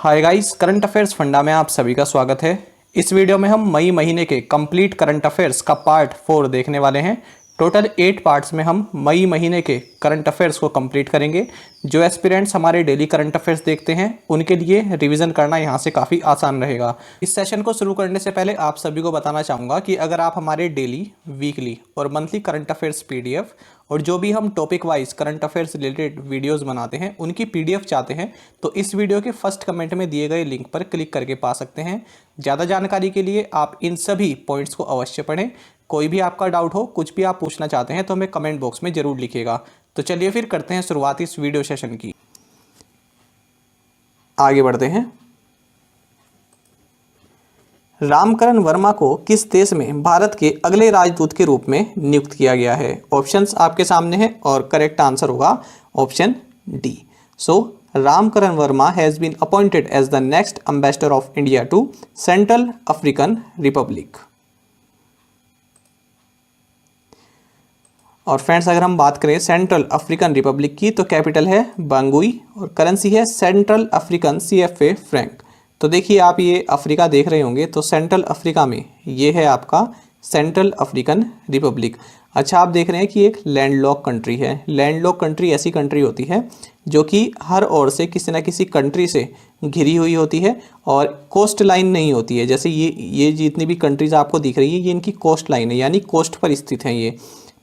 Hi guys, current affairs funda में आप सभी का स्वागत है। इस वीडियो में हम मई महीने के कंप्लीट करंट अफेयर्स का पार्ट 4 देखने वाले हैं। टोटल 8 पार्ट्स में हम मई महीने के करंट अफेयर्स को कंप्लीट करेंगे। जो एस्पिरेंट्स हमारे डेली करंट अफेयर्स देखते हैं उनके लिए रिवीजन करना यहाँ से काफ़ी आसान रहेगा। इस सेशन को शुरू करने से पहले आप सभी को बताना चाहूँगा कि अगर आप हमारे डेली, वीकली और मंथली करंट अफेयर्स PDF और जो भी हम topic wise current affairs related videos बनाते हैं उनकी PDF चाहते हैं तो इस वीडियो के फर्स्ट कमेंट में दिए गए लिंक पर क्लिक करके पा सकते हैं। ज़्यादा जानकारी के लिए आप इन सभी पॉइंट्स को अवश्य पढ़ें। कोई भी आपका डाउट हो, कुछ भी आप पूछना चाहते हैं तो हमें कमेंट बॉक्स में ज़रूर लिखिएगा। तो चलिए फिर करते हैं शुरुआत इस वीडियो सेशन की। आगे बढ़ते हैं। रामकरण वर्मा को किस देश में भारत के अगले राजदूत के रूप में नियुक्त किया गया है? ऑप्शंस आपके सामने हैं और करेक्ट आंसर होगा option D. So Ramkaran Verma has been appointed as the next ambassador of India to Central African Republic. और फ्रेंड्स, अगर हम बात करें सेंट्रल अफ्रीकन रिपब्लिक की तो कैपिटल है बांगुई और करेंसी है सेंट्रल अफ्रीकन CFA फ्रैंक। तो देखिए, आप ये अफ्रीका देख रहे होंगे तो सेंट्रल अफ्रीका में ये है आपका सेंट्रल अफ्रीकन रिपब्लिक। अच्छा, आप देख रहे हैं कि एक लैंडलॉक कंट्री है। लैंडलॉक कंट्री ऐसी कंट्री होती है जो कि हर ओर से किसी न किसी कंट्री से घिरी हुई होती है और कोस्ट लाइन नहीं होती है। जैसे ये जितनी भी कंट्रीज आपको दिख रही है ये इनकी कोस्ट लाइन है, यानी कोस्ट पर स्थित है ये,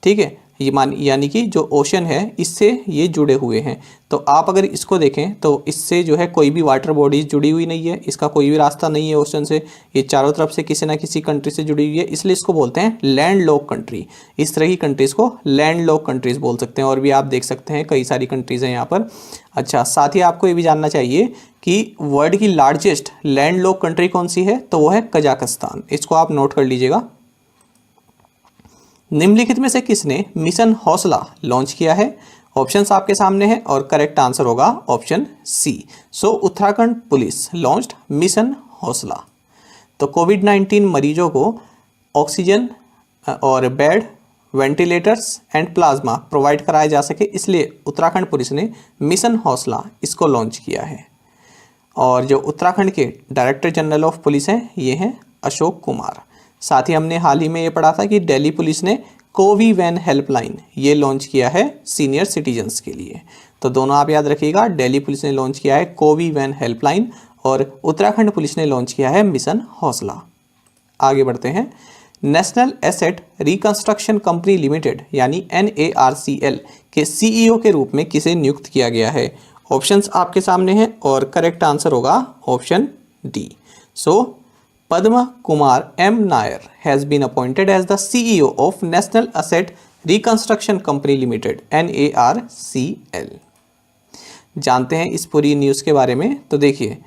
ठीक है। यानी कि जो ओशन है इससे ये जुड़े हुए हैं। तो आप अगर इसको देखें तो इससे जो है कोई भी वाटर बॉडीज जुड़ी हुई नहीं है, इसका कोई भी रास्ता नहीं है ओशन से। ये चारों तरफ से किसी ना किसी कंट्री से जुड़ी हुई है, इसलिए इसको बोलते हैं लैंड लॉक कंट्री। इस तरह की कंट्रीज़ को लैंड लॉक कंट्रीज़ बोल सकते हैं। और भी आप देख सकते हैं कई सारी कंट्रीज़ हैं यहाँ पर। अच्छा, साथ ही आपको ये भी जानना चाहिए कि वर्ल्ड की लार्जेस्ट लैंड लॉक कंट्री कौन सी है, तो वो है कजाकिस्तान। इसको आप नोट कर लीजिएगा। निम्नलिखित में से किसने मिशन हौसला लॉन्च किया है? ऑप्शंस आपके सामने हैं और करेक्ट आंसर होगा ऑप्शन सी। सो उत्तराखंड पुलिस लॉन्च्ड मिशन हौसला। तो कोविड-19 मरीजों को ऑक्सीजन और bed, ventilators and plasma provide कराया जा सके, इसलिए उत्तराखंड पुलिस ने मिशन हौसला इसको लॉन्च किया है। और जो उत्तराखंड के डायरेक्टर जनरल ऑफ पुलिस हैं ये हैं अशोक कुमार। साथ ही हमने हाल ही में ये पढ़ा था कि दिल्ली पुलिस ने कोवी वैन हेल्पलाइन ये लॉन्च किया है सीनियर सिटीजन्स के लिए। तो दोनों आप याद रखिएगा, दिल्ली पुलिस ने लॉन्च किया है कोवी वैन हेल्पलाइन और उत्तराखंड पुलिस ने लॉन्च किया है मिशन हौसला। आगे बढ़ते हैं। National asset reconstruction company limited यानी NARCL के CEO के रूप में किसे नियुक्त किया गया है? ऑप्शंस आपके सामने हैं और करेक्ट आंसर होगा option D. So Padma Kumar M. Nair has been appointed as the CEO of National Asset Reconstruction Company Limited NARCL। जानते हैं इस पूरी न्यूज़ के बारे में। तो देखिए,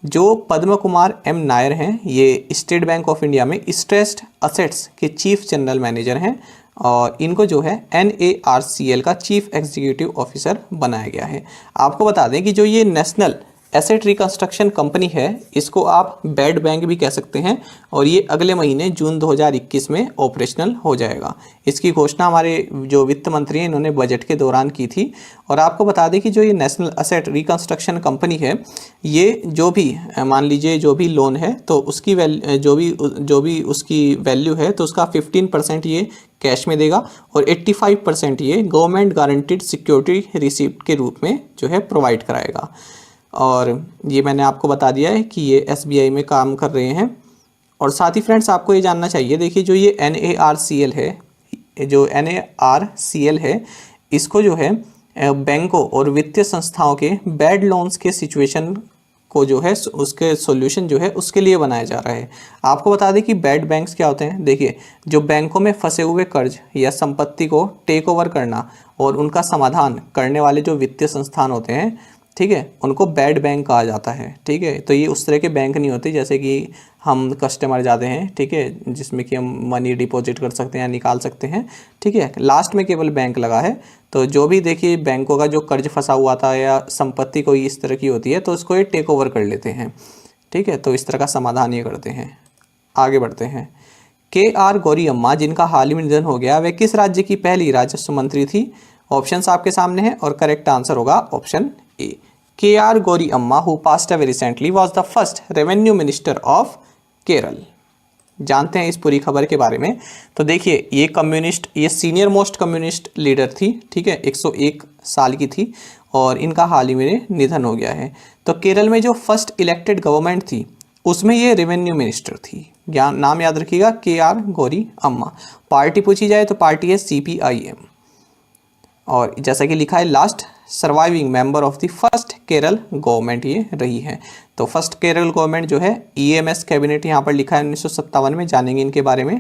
जो पद्म कुमार M. नायर हैं ये स्टेट बैंक ऑफ इंडिया में स्ट्रेस्ड असेट्स के चीफ जनरल मैनेजर हैं और इनको जो है NARCL का चीफ एग्जीक्यूटिव ऑफिसर बनाया गया है। आपको बता दें कि जो ये नेशनल एसेट रिकंस्ट्रक्शन कंपनी है इसको आप बेड बैंक भी कह सकते हैं और ये अगले महीने जून 2021 में ऑपरेशनल हो जाएगा। इसकी घोषणा हमारे जो वित्त मंत्री हैं इन्होंने बजट के दौरान की थी। और आपको बता दें कि जो ये नेशनल एसेट रिकंस्ट्रक्शन कंपनी है ये जो भी मान लीजिए जो भी लोन है तो उसकी जो भी उसकी वैल्यू है तो उसका 15% ये कैश में देगा और 85% ये गवर्नमेंट गारंटीड सिक्योरिटी रिसिप्ट के रूप में जो है प्रोवाइड कराएगा। और ये मैंने आपको बता दिया है कि ये SBI में काम कर रहे हैं। और साथ ही फ्रेंड्स आपको ये जानना चाहिए, देखिए जो ये NARCL है इसको जो है बैंकों और वित्तीय संस्थाओं के बैड लोन्स के सिचुएशन को जो है उसके सॉल्यूशन जो है उसके लिए बनाया जा रहा है। आपको बता दें कि बैड बैंक्स क्या होते हैं। देखिए, जो बैंकों में फंसे हुए कर्ज या संपत्ति को टेक ओवर करना और उनका समाधान करने वाले जो वित्तीय संस्थान होते हैं, ठीक है, उनको बैड बैंक कहा जाता है। ठीक है, तो ये उस तरह के बैंक नहीं होते जैसे कि हम कस्टमर जाते हैं, ठीक है, जिसमें कि हम मनी डिपॉजिट कर सकते हैं या निकाल सकते हैं। ठीक है, लास्ट में केवल बैंक लगा है। तो जो भी देखिए बैंकों का जो कर्ज फंसा हुआ था या संपत्ति कोई इस तरह की होती है तो उसको ये टेक ओवर कर लेते हैं। ठीक है, तो इस तरह का समाधान ये करते हैं। आगे बढ़ते हैं। KR गौरीअम्मा जिनका हाल ही में निधन हो गया, वह किस राज्य की पहली राजस्व मंत्री थी? ऑप्शंस आपके सामने हैं और करेक्ट आंसर होगा option A. KR Gori Amma, who passed away recently, was the first revenue minister of Kerala. जानते हैं इस पूरी खबर के बारे में। तो देखिए ये कम्युनिस्ट, ये सीनियर मोस्ट कम्युनिस्ट लीडर थी, ठीक है, 101 साल की थी और इनका हाल ही में निधन हो गया है। तो केरल में जो फर्स्ट इलेक्टेड गवर्नमेंट थी उसमें ये रेवेन्यू मिनिस्टर थी। नाम याद रखिएगा, KR गौरी अम्मा। पार्टी पूछी जाए तो पार्टी है CPIM। और जैसा कि लिखा है last surviving member of the first Kerala government ये रही है। तो फर्स्ट केरल गवर्नमेंट जो है EMS कैबिनेट यहाँ पर लिखा है 1957 में, जानेंगे इनके बारे में।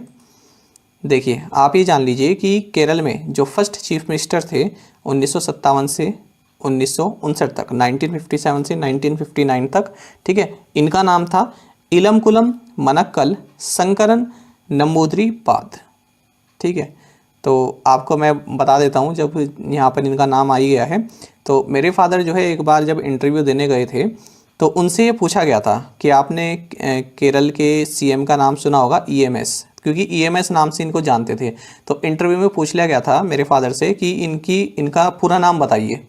देखिए आप ये जान लीजिए कि केरल में जो फर्स्ट चीफ मिनिस्टर थे 1957 से 1959 तक, 1957 से 1959 तक, ठीक है, इनका नाम था इलमकुलम मनक्कल शंकरन नंबूदरीपाद। ठीक है, तो आपको मैं बता देता हूँ, जब यहाँ पर इनका नाम आ ही गया है तो मेरे फादर जो है एक बार जब इंटरव्यू देने गए थे तो उनसे ये पूछा गया था कि आपने केरल के CM का नाम सुना होगा EMS, क्योंकि EMS नाम से इनको जानते थे। तो इंटरव्यू में पूछ लिया गया था मेरे फादर से कि इनका पूरा नाम बताइए।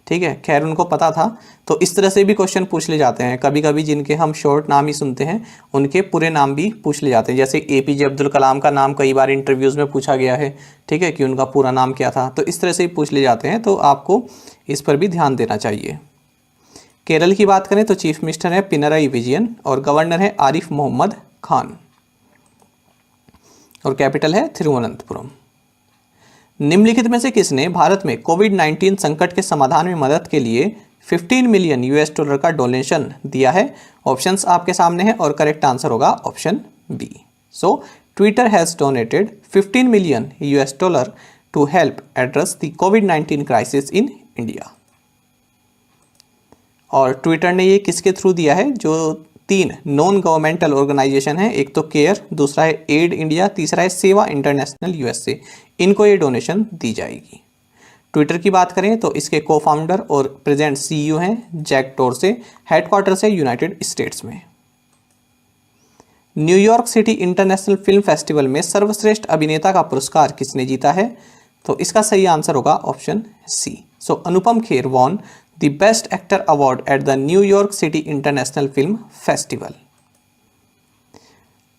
ठीक है, खैर उनको पता था। तो इस तरह से भी क्वेश्चन पूछ ले जाते हैं कभी कभी, जिनके हम शॉर्ट नाम ही सुनते हैं उनके पूरे नाम भी पूछ ले जाते हैं। जैसे APJ अब्दुल कलाम का नाम कई बार इंटरव्यूज़ में पूछा गया है, ठीक है, कि उनका पूरा नाम क्या था। तो इस तरह से ही पूछ ले जाते हैं, तो आपको इस पर भी ध्यान देना चाहिए। केरल की बात करें तो चीफ मिनिस्टर है पिनराई विजयन और गवर्नर है आरिफ मोहम्मद खान और कैपिटल है थिरुवनंतपुरम। निम्नलिखित में से किसने भारत में कोविड-19 संकट के समाधान में मदद के लिए 15 मिलियन US$ का डोनेशन दिया है? ऑप्शंस आपके सामने हैं और करेक्ट आंसर होगा option B. So Twitter has donated 15 million US$ to help address the कोविड-19 क्राइसिस इन इंडिया। और ट्विटर ने ये किसके थ्रू दिया है? जो 3 नॉन गवर्नमेंटल ऑर्गेनाइजेशन है, एक तो केयर, दूसरा है एड इंडिया, तीसरा है सेवा इंटरनेशनल USA, इनको ये डोनेशन दी जाएगी। ट्विटर की बात करें तो इसके को फाउंडर और प्रेजेंट CEO हैं जैक डोर्से, हेडक्वार्टर्स है यूनाइटेड स्टेट्स में। New York city international film festival में सर्वश्रेष्ठ अभिनेता का पुरस्कार किसने जीता है? तो इसका सही आंसर होगा option C। So Anupam Kher won the best actor award at the New York city international film festival.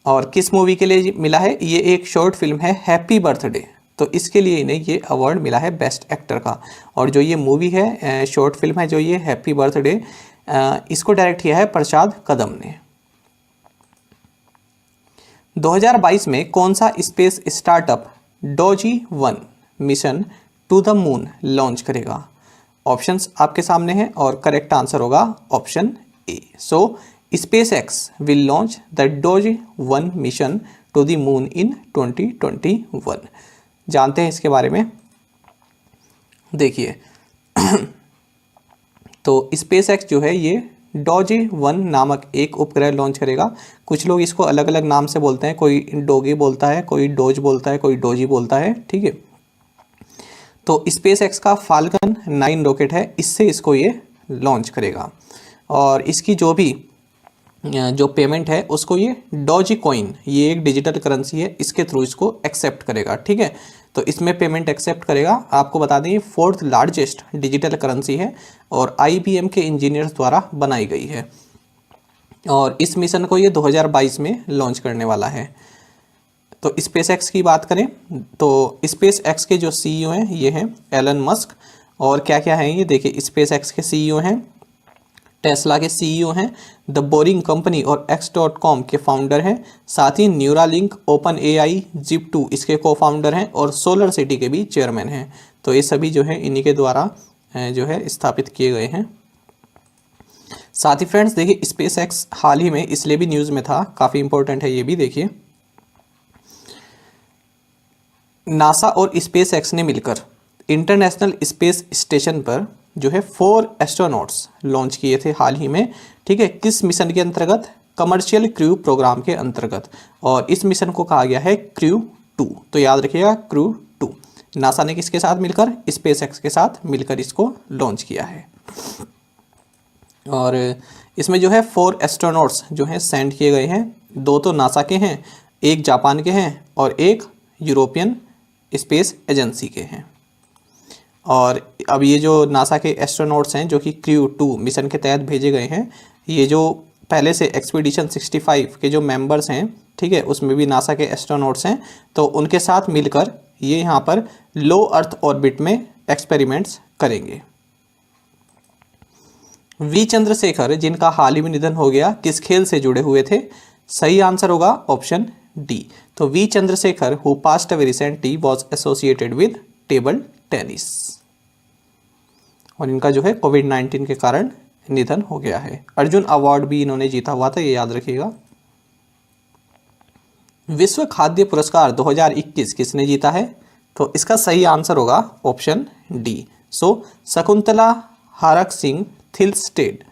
और किस मूवी के लिए मिला है? ये एक शॉर्ट फिल्म है हैप्पी बर्थडे, तो इसके लिए इन्हें ये अवार्ड मिला है बेस्ट एक्टर का। और जो ये मूवी है, शॉर्ट फिल्म है जो ये हैप्पी बर्थडे, इसको डायरेक्ट किया है प्रसाद कदम ने। 2022 में कौन सा space startup DOGE-1 mission to the moon launch करेगा? ऑप्शंस आपके सामने हैं और करेक्ट आंसर होगा ऑप्शन A। सो SpaceX will launch the DOGE-1 mission to the moon in 2021। जानते हैं इसके बारे में। देखिए तो SpaceX जो है ये DOGE-1 नामक एक उपग्रह लॉन्च करेगा। कुछ लोग इसको अलग अलग नाम से बोलते हैं, कोई डोगी बोलता है, कोई डोज बोलता है, कोई डोजी बोलता है। ठीक है, तो SpaceX का फाल्कन 9 रॉकेट है, इससे इसको ये लॉन्च करेगा। और इसकी जो पेमेंट है उसको ये डॉजीकॉइन, ये एक डिजिटल करेंसी है, इसके थ्रू इसको एक्सेप्ट करेगा। ठीक है, तो इसमें पेमेंट एक्सेप्ट करेगा। आपको बता दें ये 4th लार्जेस्ट डिजिटल करेंसी है और IBM के इंजीनियर्स द्वारा बनाई गई है। और इस मिशन को ये 2022 में लॉन्च करने वाला है। तो SpaceX की बात करें तो SpaceX के जो CEO हैं ये हैं एलन मस्क। और क्या क्या हैं ये देखिए, SpaceX के CEO हैं, टेस्ला के CEO हैं, द बोरिंग कंपनी और X.com के फाउंडर हैं, साथ ही न्यूरालिंक, OpenAI, Zip2 इसके को फाउंडर हैं और सोलर सिटी के भी चेयरमैन हैं। तो ये सभी जो है इन्हीं के द्वारा जो है स्थापित किए गए हैं। साथ ही फ्रेंड्स देखिए SpaceX हाल ही में इसलिए भी न्यूज़ में था, काफ़ी इंपॉर्टेंट है ये भी। देखिए नासा और SpaceX ने मिलकर इंटरनेशनल स्पेस स्टेशन पर जो है 4 एस्ट्रोनॉट्स लॉन्च किए थे हाल ही में। ठीक है, किस मिशन के अंतर्गत? कमर्शियल क्रू प्रोग्राम के अंतर्गत। और इस मिशन को कहा गया है क्रू 2। तो याद रखिएगा क्रू 2। नासा ने किसके साथ मिलकर? SpaceX के साथ मिलकर इसको लॉन्च किया है। और इसमें जो है 4 एस्ट्रोनॉट्स जो हैं सेंड किए गए हैं। 2 तो नासा के हैं, एक जापान के हैं और एक यूरोपियन स्पेस एजेंसी के हैं। और अब ये जो नासा के एस्ट्रोनॉट्स हैं जो कि क्रू 2 मिशन के तहत भेजे गए हैं, ये जो पहले से एक्सपीडिशन 65 के जो मेंबर्स हैं, ठीक है, उसमें भी नासा के एस्ट्रोनॉट्स हैं, तो उनके साथ मिलकर ये यहाँ पर लो अर्थ ऑर्बिट में एक्सपेरिमेंट्स करेंगे। वी चंद्रशेखर जिनका हाल ही में निधन हो गया, किस खेल से जुड़े हुए थे? सही आंसर होगा ऑप्शन डी। तो V Chandrashekhar who passed away recently was associated with table tennis, और इनका जो है कोविड-19 के कारण निधन हो गया है। अर्जुन अवार्ड भी इन्होंने जीता हुआ था, ये याद रखिएगा। विश्व खाद्य पुरस्कार 2021 किसने जीता है? तो इसका सही आंसर होगा option D. So Shakuntala Harak Singh Thilsted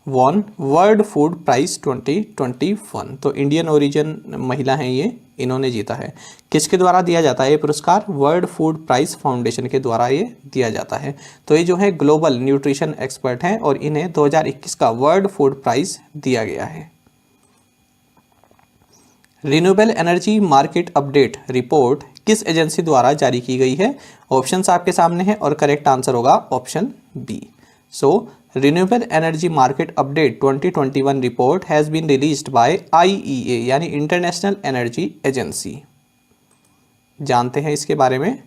won world food prize 2021। तो इंडियन ओरिजिन महिला हैं ये, इन्होंने जीता है। किसके द्वारा दिया जाता है ये पुरस्कार? वर्ल्ड फूड प्राइज फाउंडेशन के द्वारा ये दिया जाता है। तो ये जो है ग्लोबल न्यूट्रिशन एक्सपर्ट हैं और इन्हें 2021 का वर्ल्ड फूड प्राइज दिया गया है। Renewable energy market update report किस एजेंसी द्वारा जारी की गई है? ऑप्शंस आपके सामने हैं और करेक्ट आंसर होगा option B. So renewable energy market update 2021 report has been released by IEA यानी इंटरनेशनल एनर्जी एजेंसी। जानते हैं इसके बारे में।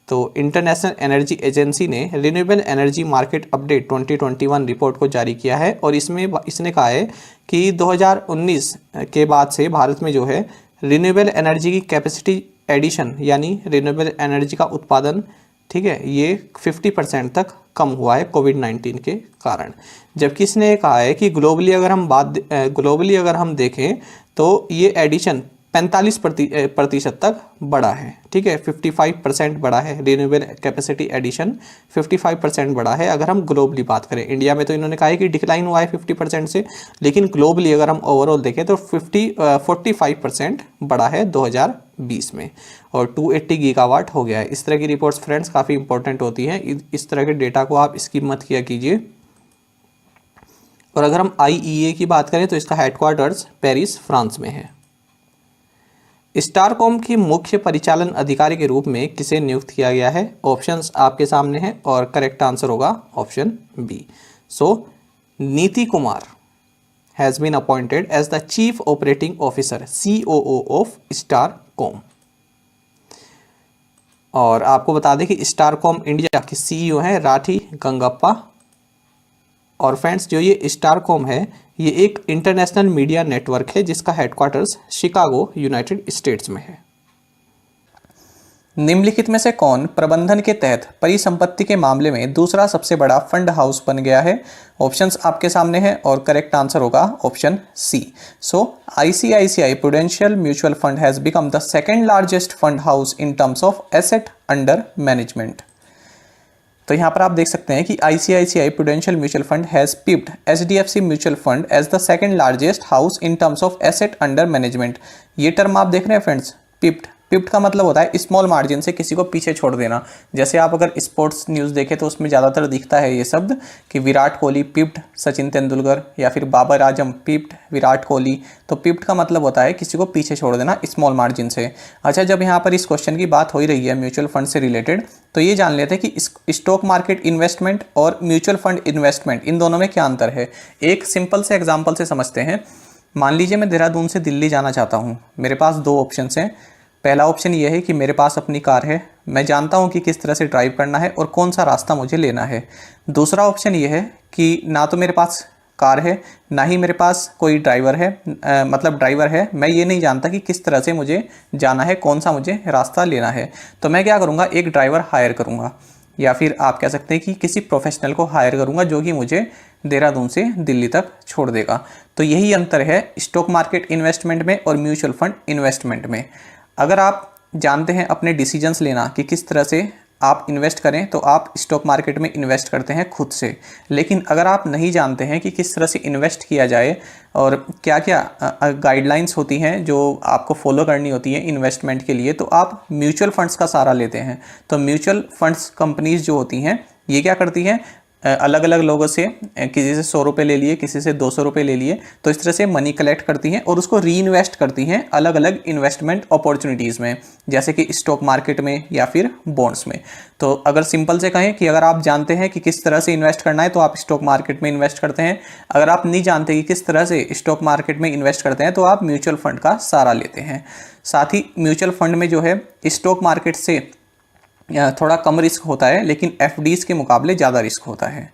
तो इंटरनेशनल एनर्जी एजेंसी ने renewable energy market update 2021 report को जारी किया है और इसमें इसने कहा है कि 2019 के बाद से भारत में जो है रिन्यूएबल एनर्जी की कैपेसिटी एडिशन यानी रिन्यूएबल एनर्जी का उत्पादन, ठीक है, ये 50% तक कम हुआ है कोविड-19 के कारण। जबकि इसने ये कहा है कि ग्लोबली अगर हम देखें तो ये एडिशन 45% तक बढ़ा है, ठीक है, 55% बढ़ा है। रिन्यूएबल कैपेसिटी एडिशन 55% बढ़ा है अगर हम ग्लोबली बात करें। इंडिया में तो इन्होंने कहा है कि डिक्लाइन हुआ है 50% से, लेकिन ग्लोबली अगर हम ओवरऑल देखें तो 45% बढ़ा है 2020 में और 280 गीगावाट हो गया है। इस तरह की रिपोर्ट्स फ्रेंड्स काफ़ी इंपॉर्टेंट होती हैं। इस तरह के डेटा को आप स्किप मत किया कीजिए। और अगर हम IEA की बात करें तो इसका हेडक्वार्टर्स पेरिस, फ्रांस में है। स्टारकॉम की मुख्य परिचालन अधिकारी के रूप में किसे नियुक्त किया गया है? ऑप्शंस आपके सामने हैं और करेक्ट आंसर होगा option B. So Neeti Kumar has been appointed as the chief operating officer COO of Starcom. और आपको बता दें कि स्टारकॉम इंडिया के CEO हैं राठी गंगप्पा। और फ्रेंड्स जो ये स्टारकॉम है ये एक इंटरनेशनल मीडिया नेटवर्क है जिसका हेडक्वार्टर्स शिकागो, यूनाइटेड स्टेट्स में है। निम्नलिखित में से कौन प्रबंधन के तहत परिसंपत्ति के मामले में दूसरा सबसे बड़ा फंड हाउस बन गया है? ऑप्शंस आपके सामने हैं और करेक्ट आंसर होगा option C. So ICICI prudential mutual fund has become the second largest fund house in terms of asset under management. तो यहाँ पर आप देख सकते हैं कि ICICI prudential mutual fund has pipped HDFC mutual fund as the second largest house in terms of asset under management. ये term आप देख रहे हैं फ्रेंड्स, पिप्ड का मतलब होता है स्मॉल मार्जिन से किसी को पीछे छोड़ देना। जैसे आप अगर स्पोर्ट्स न्यूज़ देखें तो उसमें ज़्यादातर दिखता है ये शब्द कि विराट कोहली पिप्ड सचिन तेंदुलकर या फिर बाबर आजम पिप्ड विराट कोहली। तो पिप्ड का मतलब होता है किसी को पीछे छोड़ देना स्मॉल मार्जिन से। अच्छा, जब यहाँ पर इस क्वेश्चन की बात हो ही रही है म्यूचुअल फंड से रिलेटेड, तो ये जान लेते हैं कि स्टॉक मार्केट इन्वेस्टमेंट और म्यूचुअल फंड इन्वेस्टमेंट इन दोनों में क्या अंतर है। एक सिंपल से एग्जाम्पल से समझते हैं। मान लीजिए मैं देहरादून से दिल्ली जाना चाहता हूँ। मेरे पास दो ऑप्शन हैं। पहला ऑप्शन ये है कि मेरे पास अपनी कार है, मैं जानता हूँ कि किस तरह से ड्राइव करना है और कौन सा रास्ता मुझे लेना है। दूसरा ऑप्शन ये है कि ना तो मेरे पास कार है ना ही मेरे पास कोई ड्राइवर है, मतलब ड्राइवर है, मैं ये नहीं जानता कि किस तरह से मुझे जाना है, कौन सा मुझे रास्ता लेना है। तो मैं क्या करूँगा, एक ड्राइवर हायर करूँगा या फिर आप कह सकते हैं कि किसी प्रोफेशनल को हायर करूँगा जो कि मुझे देहरादून से दिल्ली तक छोड़ देगा। तो यही अंतर है स्टॉक मार्केट इन्वेस्टमेंट में और म्यूचुअल फंड इन्वेस्टमेंट में। अगर आप जानते हैं अपने डिसीजंस लेना कि किस तरह से आप इन्वेस्ट करें तो आप स्टॉक मार्केट में इन्वेस्ट करते हैं खुद से। लेकिन अगर आप नहीं जानते हैं कि किस तरह से इन्वेस्ट किया जाए और क्या क्या गाइडलाइंस होती हैं जो आपको फॉलो करनी होती है इन्वेस्टमेंट के लिए, तो आप म्यूचुअल फंड्स का सहारा लेते हैं। तो म्यूचुअल फंड्स कंपनीज जो होती हैं ये क्या करती हैं, अलग अलग लोगों से किसी से 100 रुपये ले लिए, किसी से 200 रुपये ले लिए, तो इस तरह से मनी कलेक्ट करती हैं और उसको री इन्वेस्ट करती हैं अलग अलग इन्वेस्टमेंट अपॉर्चुनिटीज़ में, जैसे कि स्टॉक मार्केट में या फिर बॉन्ड्स में। तो अगर सिंपल से कहें कि अगर आप जानते हैं कि किस तरह से इन्वेस्ट करना है तो आप स्टॉक मार्केट में इन्वेस्ट करते हैं, अगर आप नहीं जानते कि किस तरह से स्टॉक मार्केट में इन्वेस्ट करते हैं तो आप म्यूचुअल फंड का सहारा लेते हैं। साथ ही म्यूचुअल फंड में जो है स्टॉक मार्केट से थोड़ा कम रिस्क होता है, लेकिन एफडीज के मुकाबले ज़्यादा रिस्क होता है।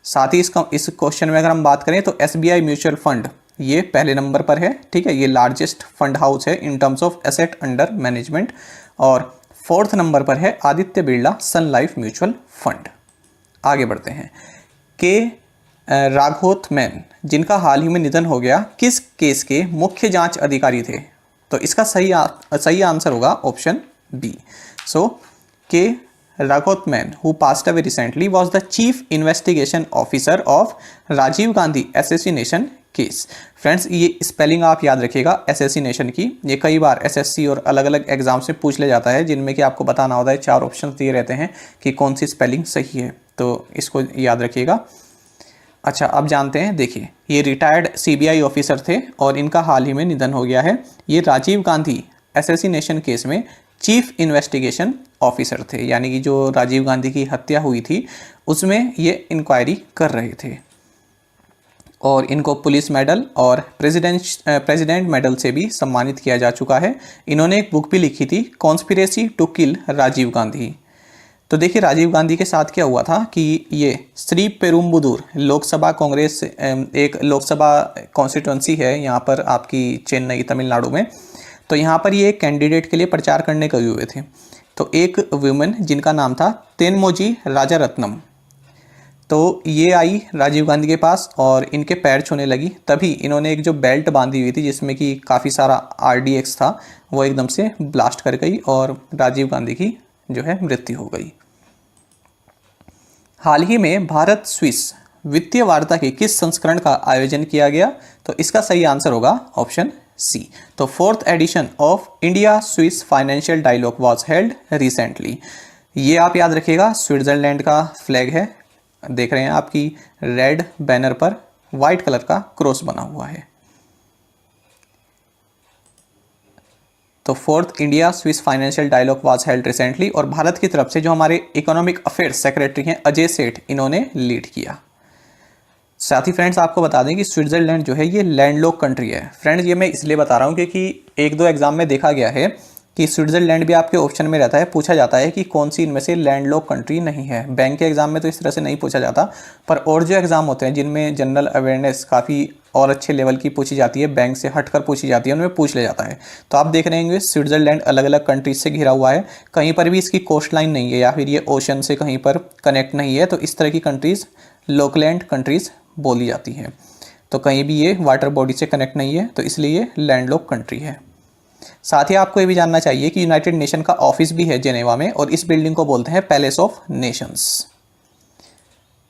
साथ ही इस क्वेश्चन में अगर हम बात करें तो एसबीआई म्यूचुअल फंड ये पहले नंबर पर है, ठीक है, ये लार्जेस्ट फंड हाउस है इन terms of asset under management. और 4th नंबर पर है आदित्य बिरला सन लाइफ म्यूचुअल फंड। आगे बढ़ते हैं। के राघोत्मैन, जिनका हाल ही में निधन हो गया, किस केस के मुख्य जांच अधिकारी थे? तो इसका सही आंसर होगा ऑप्शन बी। सो के Raghotman, who passed away recently, was the chief investigation officer of Rajiv Gandhi assassination case। Friends, ये स्पेलिंग आप याद रखिएगा assassination की, ये कई बार एसएससी और अलग अलग एग्जाम से पूछ ले जाता है, जिनमें कि आपको बताना होता है, 4 ऑप्शन दिए रहते हैं कि कौन सी स्पेलिंग सही है, तो इसको याद रखिएगा। अच्छा, अब जानते हैं, देखिए ये रिटायर्ड सीबीआई ऑफिसर थे और इनका हाल ही में निधन हो गया है। ये राजीव गांधी एसेसिनेशन केस में चीफ इन्वेस्टिगेशन ऑफिसर थे, यानी कि जो राजीव गांधी की हत्या हुई थी उसमें ये इंक्वायरी कर रहे थे। और इनको पुलिस मेडल और प्रेसिडेंट मेडल से भी सम्मानित किया जा चुका है। इन्होंने एक बुक भी लिखी थी, conspiracy to kill Rajiv Gandhi. तो देखिए राजीव गांधी के साथ क्या हुआ था कि ये श्री पेरुम्बुदूर लोकसभा कांग्रेस, एक लोकसभा कॉन्स्टिट्यूंसी है यहाँ पर आपकी चेन्नई तमिलनाडु में, तो यहाँ पर ये एक कैंडिडेट के लिए प्रचार करने गए हुए थे। तो एक वुमेन जिनका नाम था तेनमोजी राजारत्नम, तो ये आई राजीव गांधी के पास और इनके पैर छूने लगी। तभी इन्होंने एक जो बेल्ट बांधी हुई थी जिसमें कि काफ़ी सारा आरडीएक्स था, वो एकदम से ब्लास्ट कर गई और राजीव गांधी की जो है मृत्यु हो गई। हाल ही में भारत स्विस वित्तीय वार्ता के किस संस्करण का आयोजन किया गया? तो इसका सही आंसर होगा ऑप्शन सी। तो 4th edition of India Swiss financial dialogue was held recently. ये आप याद रखिएगा, स्विट्जरलैंड का फ्लैग है, देख रहे हैं आपकी रेड बैनर पर वाइट कलर का क्रॉस बना हुआ है। तो 4th India Swiss financial dialogue was held recently, और भारत की तरफ से जो हमारे इकोनॉमिक अफेयर्स सेक्रेटरी हैं अजय सेठ, इन्होंने लीड किया। साथ ही फ्रेंड्स आपको बता दें कि स्विट्जरलैंड जो है ये लैंडलॉक कंट्री है। फ्रेंड्स ये मैं इसलिए बता रहा हूँ क्योंकि 1-2 एग्जाम में देखा गया है कि स्विट्जरलैंड भी आपके ऑप्शन में रहता है, पूछा जाता है कि कौन सी इनमें से लैंडलॉक कंट्री नहीं है। बैंक के एग्जाम में तो इस तरह से नहीं पूछा जाता, पर और जो एग्जाम होते हैं जिनमें जनरल अवेयरनेस काफ़ी और अच्छे लेवल की पूछी जाती है, बैंक से हटकर पूछी जाती है, उनमें पूछ ले जाता है। तो आप देख रहे होंगे स्विट्जरलैंड अलग अलग कंट्रीज से घिरा हुआ है, कहीं पर भी इसकी कोस्ट लाइन नहीं है या फिर ये ओशन से कहीं पर कनेक्ट नहीं है, तो इस तरह की कंट्रीज़ लोकलैंड कंट्रीज़ बोली जाती है। तो कहीं भी ये वाटर बॉडी से कनेक्ट नहीं है, तो इसलिए ये लैंडलॉक कंट्री है। साथ ही आपको ये भी जानना चाहिए कि यूनाइटेड नेशन का ऑफिस भी है जेनेवा में, और इस बिल्डिंग को बोलते हैं पैलेस ऑफ नेशंस।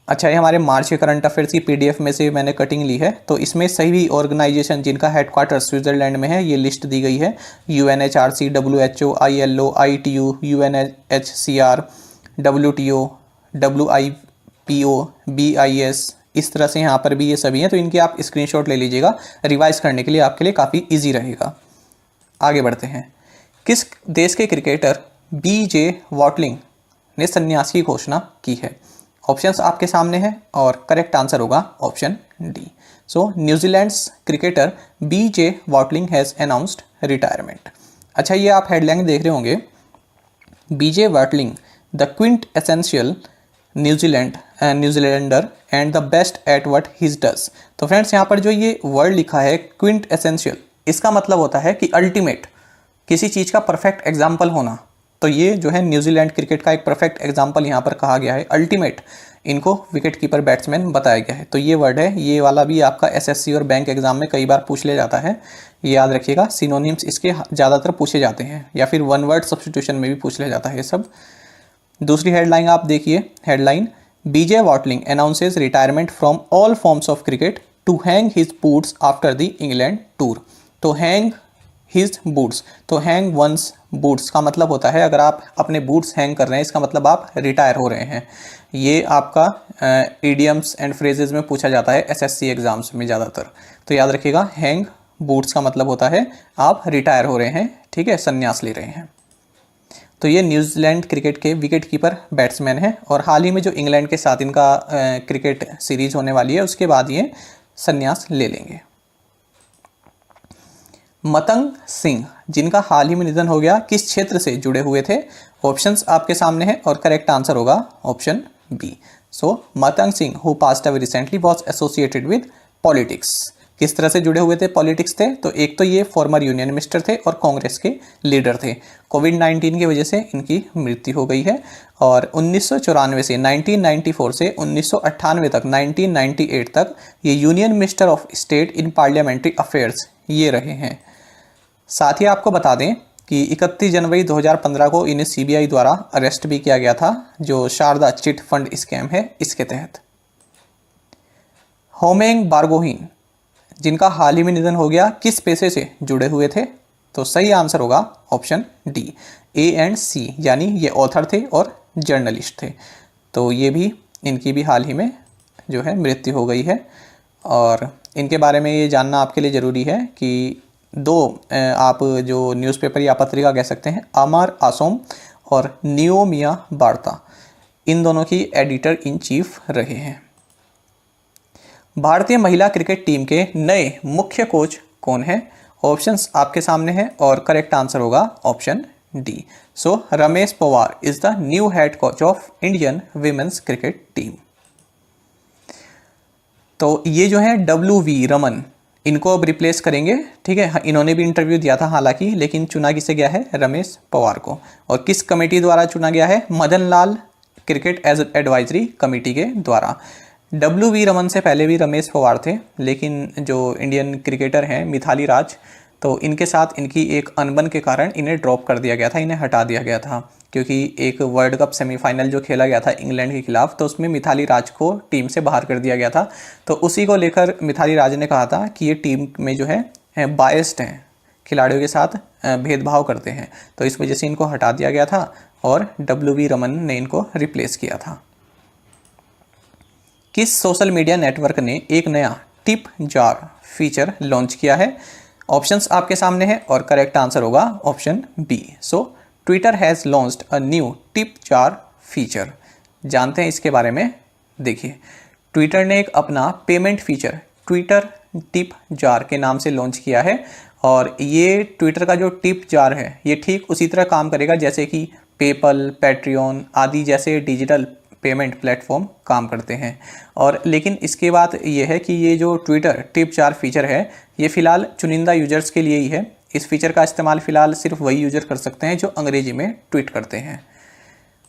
अच्छा, ये हमारे मार्च के करंट अफेयर्स की पीडीएफ में से मैंने कटिंग ली है, तो इसमें सभी ऑर्गेनाइजेशन जिनका हेडक्वार्टर स्विट्जरलैंड में है ये लिस्ट दी गई है। UNHRC, WHO, ILO, ITU, UNHCR, WTO, WIPO, BIS, इस तरह से यहाँ पर भी ये सभी हैं, तो इनके आप स्क्रीनशॉट ले लीजिएगा, रिवाइज करने के लिए आपके लिए काफ़ी इजी रहेगा। आगे बढ़ते हैं। किस देश के क्रिकेटर BJ वॉटलिंग ने संन्यास की घोषणा की है? ऑप्शंस आपके सामने हैं और करेक्ट आंसर होगा option D. So New Zealand's cricketer BJ Watling has announced retirement. अच्छा, ये आप हेडलाइन देख रहे होंगे, BJ Watling the Quint essential New Zealander and the best at what he does. तो फ्रेंड्स यहाँ पर जो ये वर्ड लिखा है क्विंट एसेंशियल, इसका मतलब होता है कि अल्टीमेट, किसी चीज़ का परफेक्ट एग्जाम्पल होना। तो ये जो है न्यूजीलैंड क्रिकेट का एक परफेक्ट एग्जाम्पल यहाँ पर कहा गया है, अल्टीमेट, इनको विकेट कीपर बैट्समैन बताया गया है। तो ये वर्ड है, ये वाला भी आपका एसएससी और बैंक एग्जाम में कई बार पूछ ले जाता है, ये याद रखिएगा। सिनोनिम्स इसके ज़्यादातर पूछे जाते हैं, या फिर वन वर्ड सब्स्टिट्यूशन में भी पूछ ले जाता है ये सब। दूसरी हेडलाइन आप देखिए, headline BJ Watling announces retirement from all forms of cricket to hang his boots after the England tour. तो हैंग हिज बूट्स। तो हैंग वंस बूट्स का मतलब होता है अगर आप अपने बूट्स हैंग कर रहे हैं, इसका मतलब आप रिटायर हो रहे हैं। ये आपका इडियम्स एंड फ्रेजेस में पूछा जाता है एसएससी एग्जाम्स में ज़्यादातर। तो याद रखिएगा, हैंग बूट्स का मतलब होता है आप रिटायर हो रहे हैं, ठीक है, संन्यास ले रहे हैं। तो ये न्यूजीलैंड क्रिकेट के विकेट कीपर बैट्समैन हैं और हाल ही में जो इंग्लैंड के साथ इनका क्रिकेट सीरीज होने वाली है उसके बाद ये संन्यास ले लेंगे। मतंग सिंह, जिनका हाल ही में निधन हो गया, किस क्षेत्र से जुड़े हुए थे? ऑप्शंस आपके सामने हैं और करेक्ट आंसर होगा option B. So Matang Singh who passed away recently was associated with politics. किस तरह से जुड़े हुए थे, पॉलिटिक्स थे? तो एक तो ये फॉर्मर यूनियन मिनिस्टर थे और कांग्रेस के लीडर थे। कोविड-19 की वजह से इनकी मृत्यु हो गई है और 1994 से 1994 से 1998 तक 1998 तक ये union minister of state in parliamentary affairs ये रहे हैं। साथ ही आपको बता दें कि 31 जनवरी 2015 को इन्हें सीबीआई द्वारा अरेस्ट भी किया गया था, जो शारदा चिट फंड स्कैम है इसके तहत। होमेंग बारगोहेन, जिनका हाल ही में निधन हो गया, किस पेशे से जुड़े हुए थे? तो सही आंसर होगा ऑप्शन डी, ए एंड सी, यानी ये ऑथर थे और जर्नलिस्ट थे। तो ये भी, इनकी भी हाल ही में जो है मृत्यु हो गई है। और इनके बारे में ये जानना आपके लिए ज़रूरी है कि दो आप जो न्यूज़पेपर या पत्रिका कह सकते हैं, अमर असोम और नियोमिया वार्ता, इन दोनों की एडिटर इन चीफ रहे हैं। भारतीय महिला क्रिकेट टीम के नए मुख्य कोच कौन हैं? ऑप्शंस आपके सामने हैं और करेक्ट आंसर होगा option D. So Ramesh Pawar is the new head coach of Indian women's cricket team. तो ये जो है WV रमन, इनको अब रिप्लेस करेंगे, ठीक है। इन्होंने भी इंटरव्यू दिया था हालांकि, लेकिन चुना किसे गया है? रमेश पवार को। और किस कमेटी द्वारा चुना गया है? Madan Lal cricket advisory committee के द्वारा। WV रमन से पहले भी रमेश पवार थे, लेकिन जो इंडियन क्रिकेटर हैं मिथाली राज, तो इनके साथ इनकी एक अनबन के कारण इन्हें ड्रॉप कर दिया गया था, इन्हें हटा दिया गया था। क्योंकि एक वर्ल्ड कप सेमीफाइनल जो खेला गया था इंग्लैंड के खिलाफ, तो उसमें मिथाली राज को टीम से बाहर कर दिया गया था। तो उसी को लेकर मिथाली राज ने कहा था कि ये टीम में जो है बायस्ड हैं, खिलाड़ियों के साथ भेदभाव करते हैं, तो इस वजह से इनको हटा दिया गया था और WV रमन ने इनको रिप्लेस किया था। किस सोशल मीडिया नेटवर्क ने एक नया टिप जार फीचर लॉन्च किया है? ऑप्शंस आपके सामने हैं और करेक्ट आंसर होगा option B. So Twitter has launched a new tip jar feature. जानते हैं इसके बारे में। देखिए, ट्विटर ने एक अपना payment feature Twitter tip jar के नाम से लॉन्च किया है और ये ट्विटर का जो टिप जार है ये ठीक उसी तरह काम करेगा जैसे कि पेपल, पैट्रियन आदि जैसे डिजिटल पेमेंट प्लेटफॉर्म काम करते हैं। और लेकिन इसके बाद ये है कि ये जो ट्विटर टिप जार फीचर है ये फ़िलहाल चुनिंदा यूजर्स के लिए ही है। इस फीचर का इस्तेमाल फ़िलहाल सिर्फ वही यूज़र कर सकते हैं जो अंग्रेजी में ट्वीट करते हैं।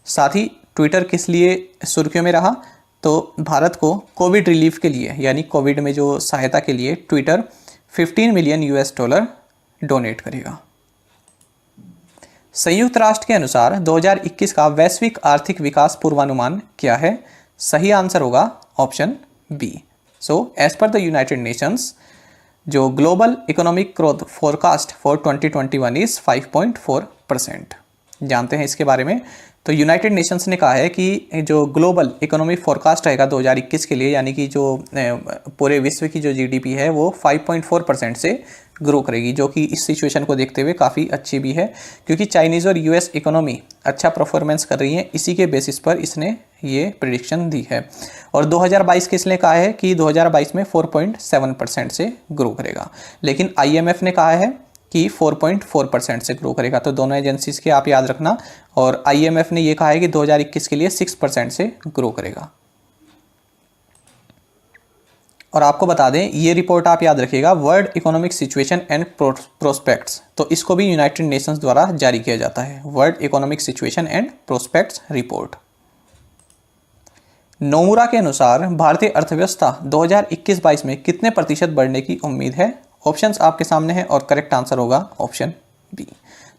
साथ ही ट्विटर किस लिए सुर्खियों में रहा? तो भारत को कोविड रिलीफ के लिए, यानी कोविड में जो सहायता के लिए ट्विटर $15 मिलियन डोनेट करेगा। संयुक्त राष्ट्र के अनुसार 2021 का वैश्विक आर्थिक विकास पूर्वानुमान क्या है? सही आंसर होगा option B. So as per the United Nations, जो global economic growth forecast for 2021 is 5.4%। जानते हैं इसके बारे में। तो यूनाइटेड नेशंस ने कहा है कि जो ग्लोबल इकोनॉमिक फोरकास्ट रहेगा 2021 के लिए, यानी कि जो पूरे विश्व की जो GDP है वो 5.4% से ग्रो करेगी, जो कि इस सिचुएशन को देखते हुए काफ़ी अच्छी भी है, क्योंकि चाइनीज़ और US इकोनॉमी अच्छा परफॉर्मेंस कर रही है। इसी के बेसिस पर इसने ये प्रेडिक्शन दी है। और 2022 के इसने कहा है कि 2022 में 4.7% से ग्रो करेगा, लेकिन IMF ने कहा है कि 4.4% से ग्रो करेगा। तो दोनों एजेंसीज के आप याद रखना। और IMF ने ये कहा है कि 2021 के लिए 6% से ग्रो करेगा। और आपको बता दें, ये रिपोर्ट आप याद रखिएगा, world economic situation and prospects, तो इसको भी यूनाइटेड नेशंस द्वारा जारी किया जाता है, world economic situation and prospects report. Nomura के अनुसार भारतीय अर्थव्यवस्था 2021-22 में कितने प्रतिशत बढ़ने की उम्मीद है? ऑप्शंस आपके सामने हैं और करेक्ट आंसर होगा ऑप्शन बी।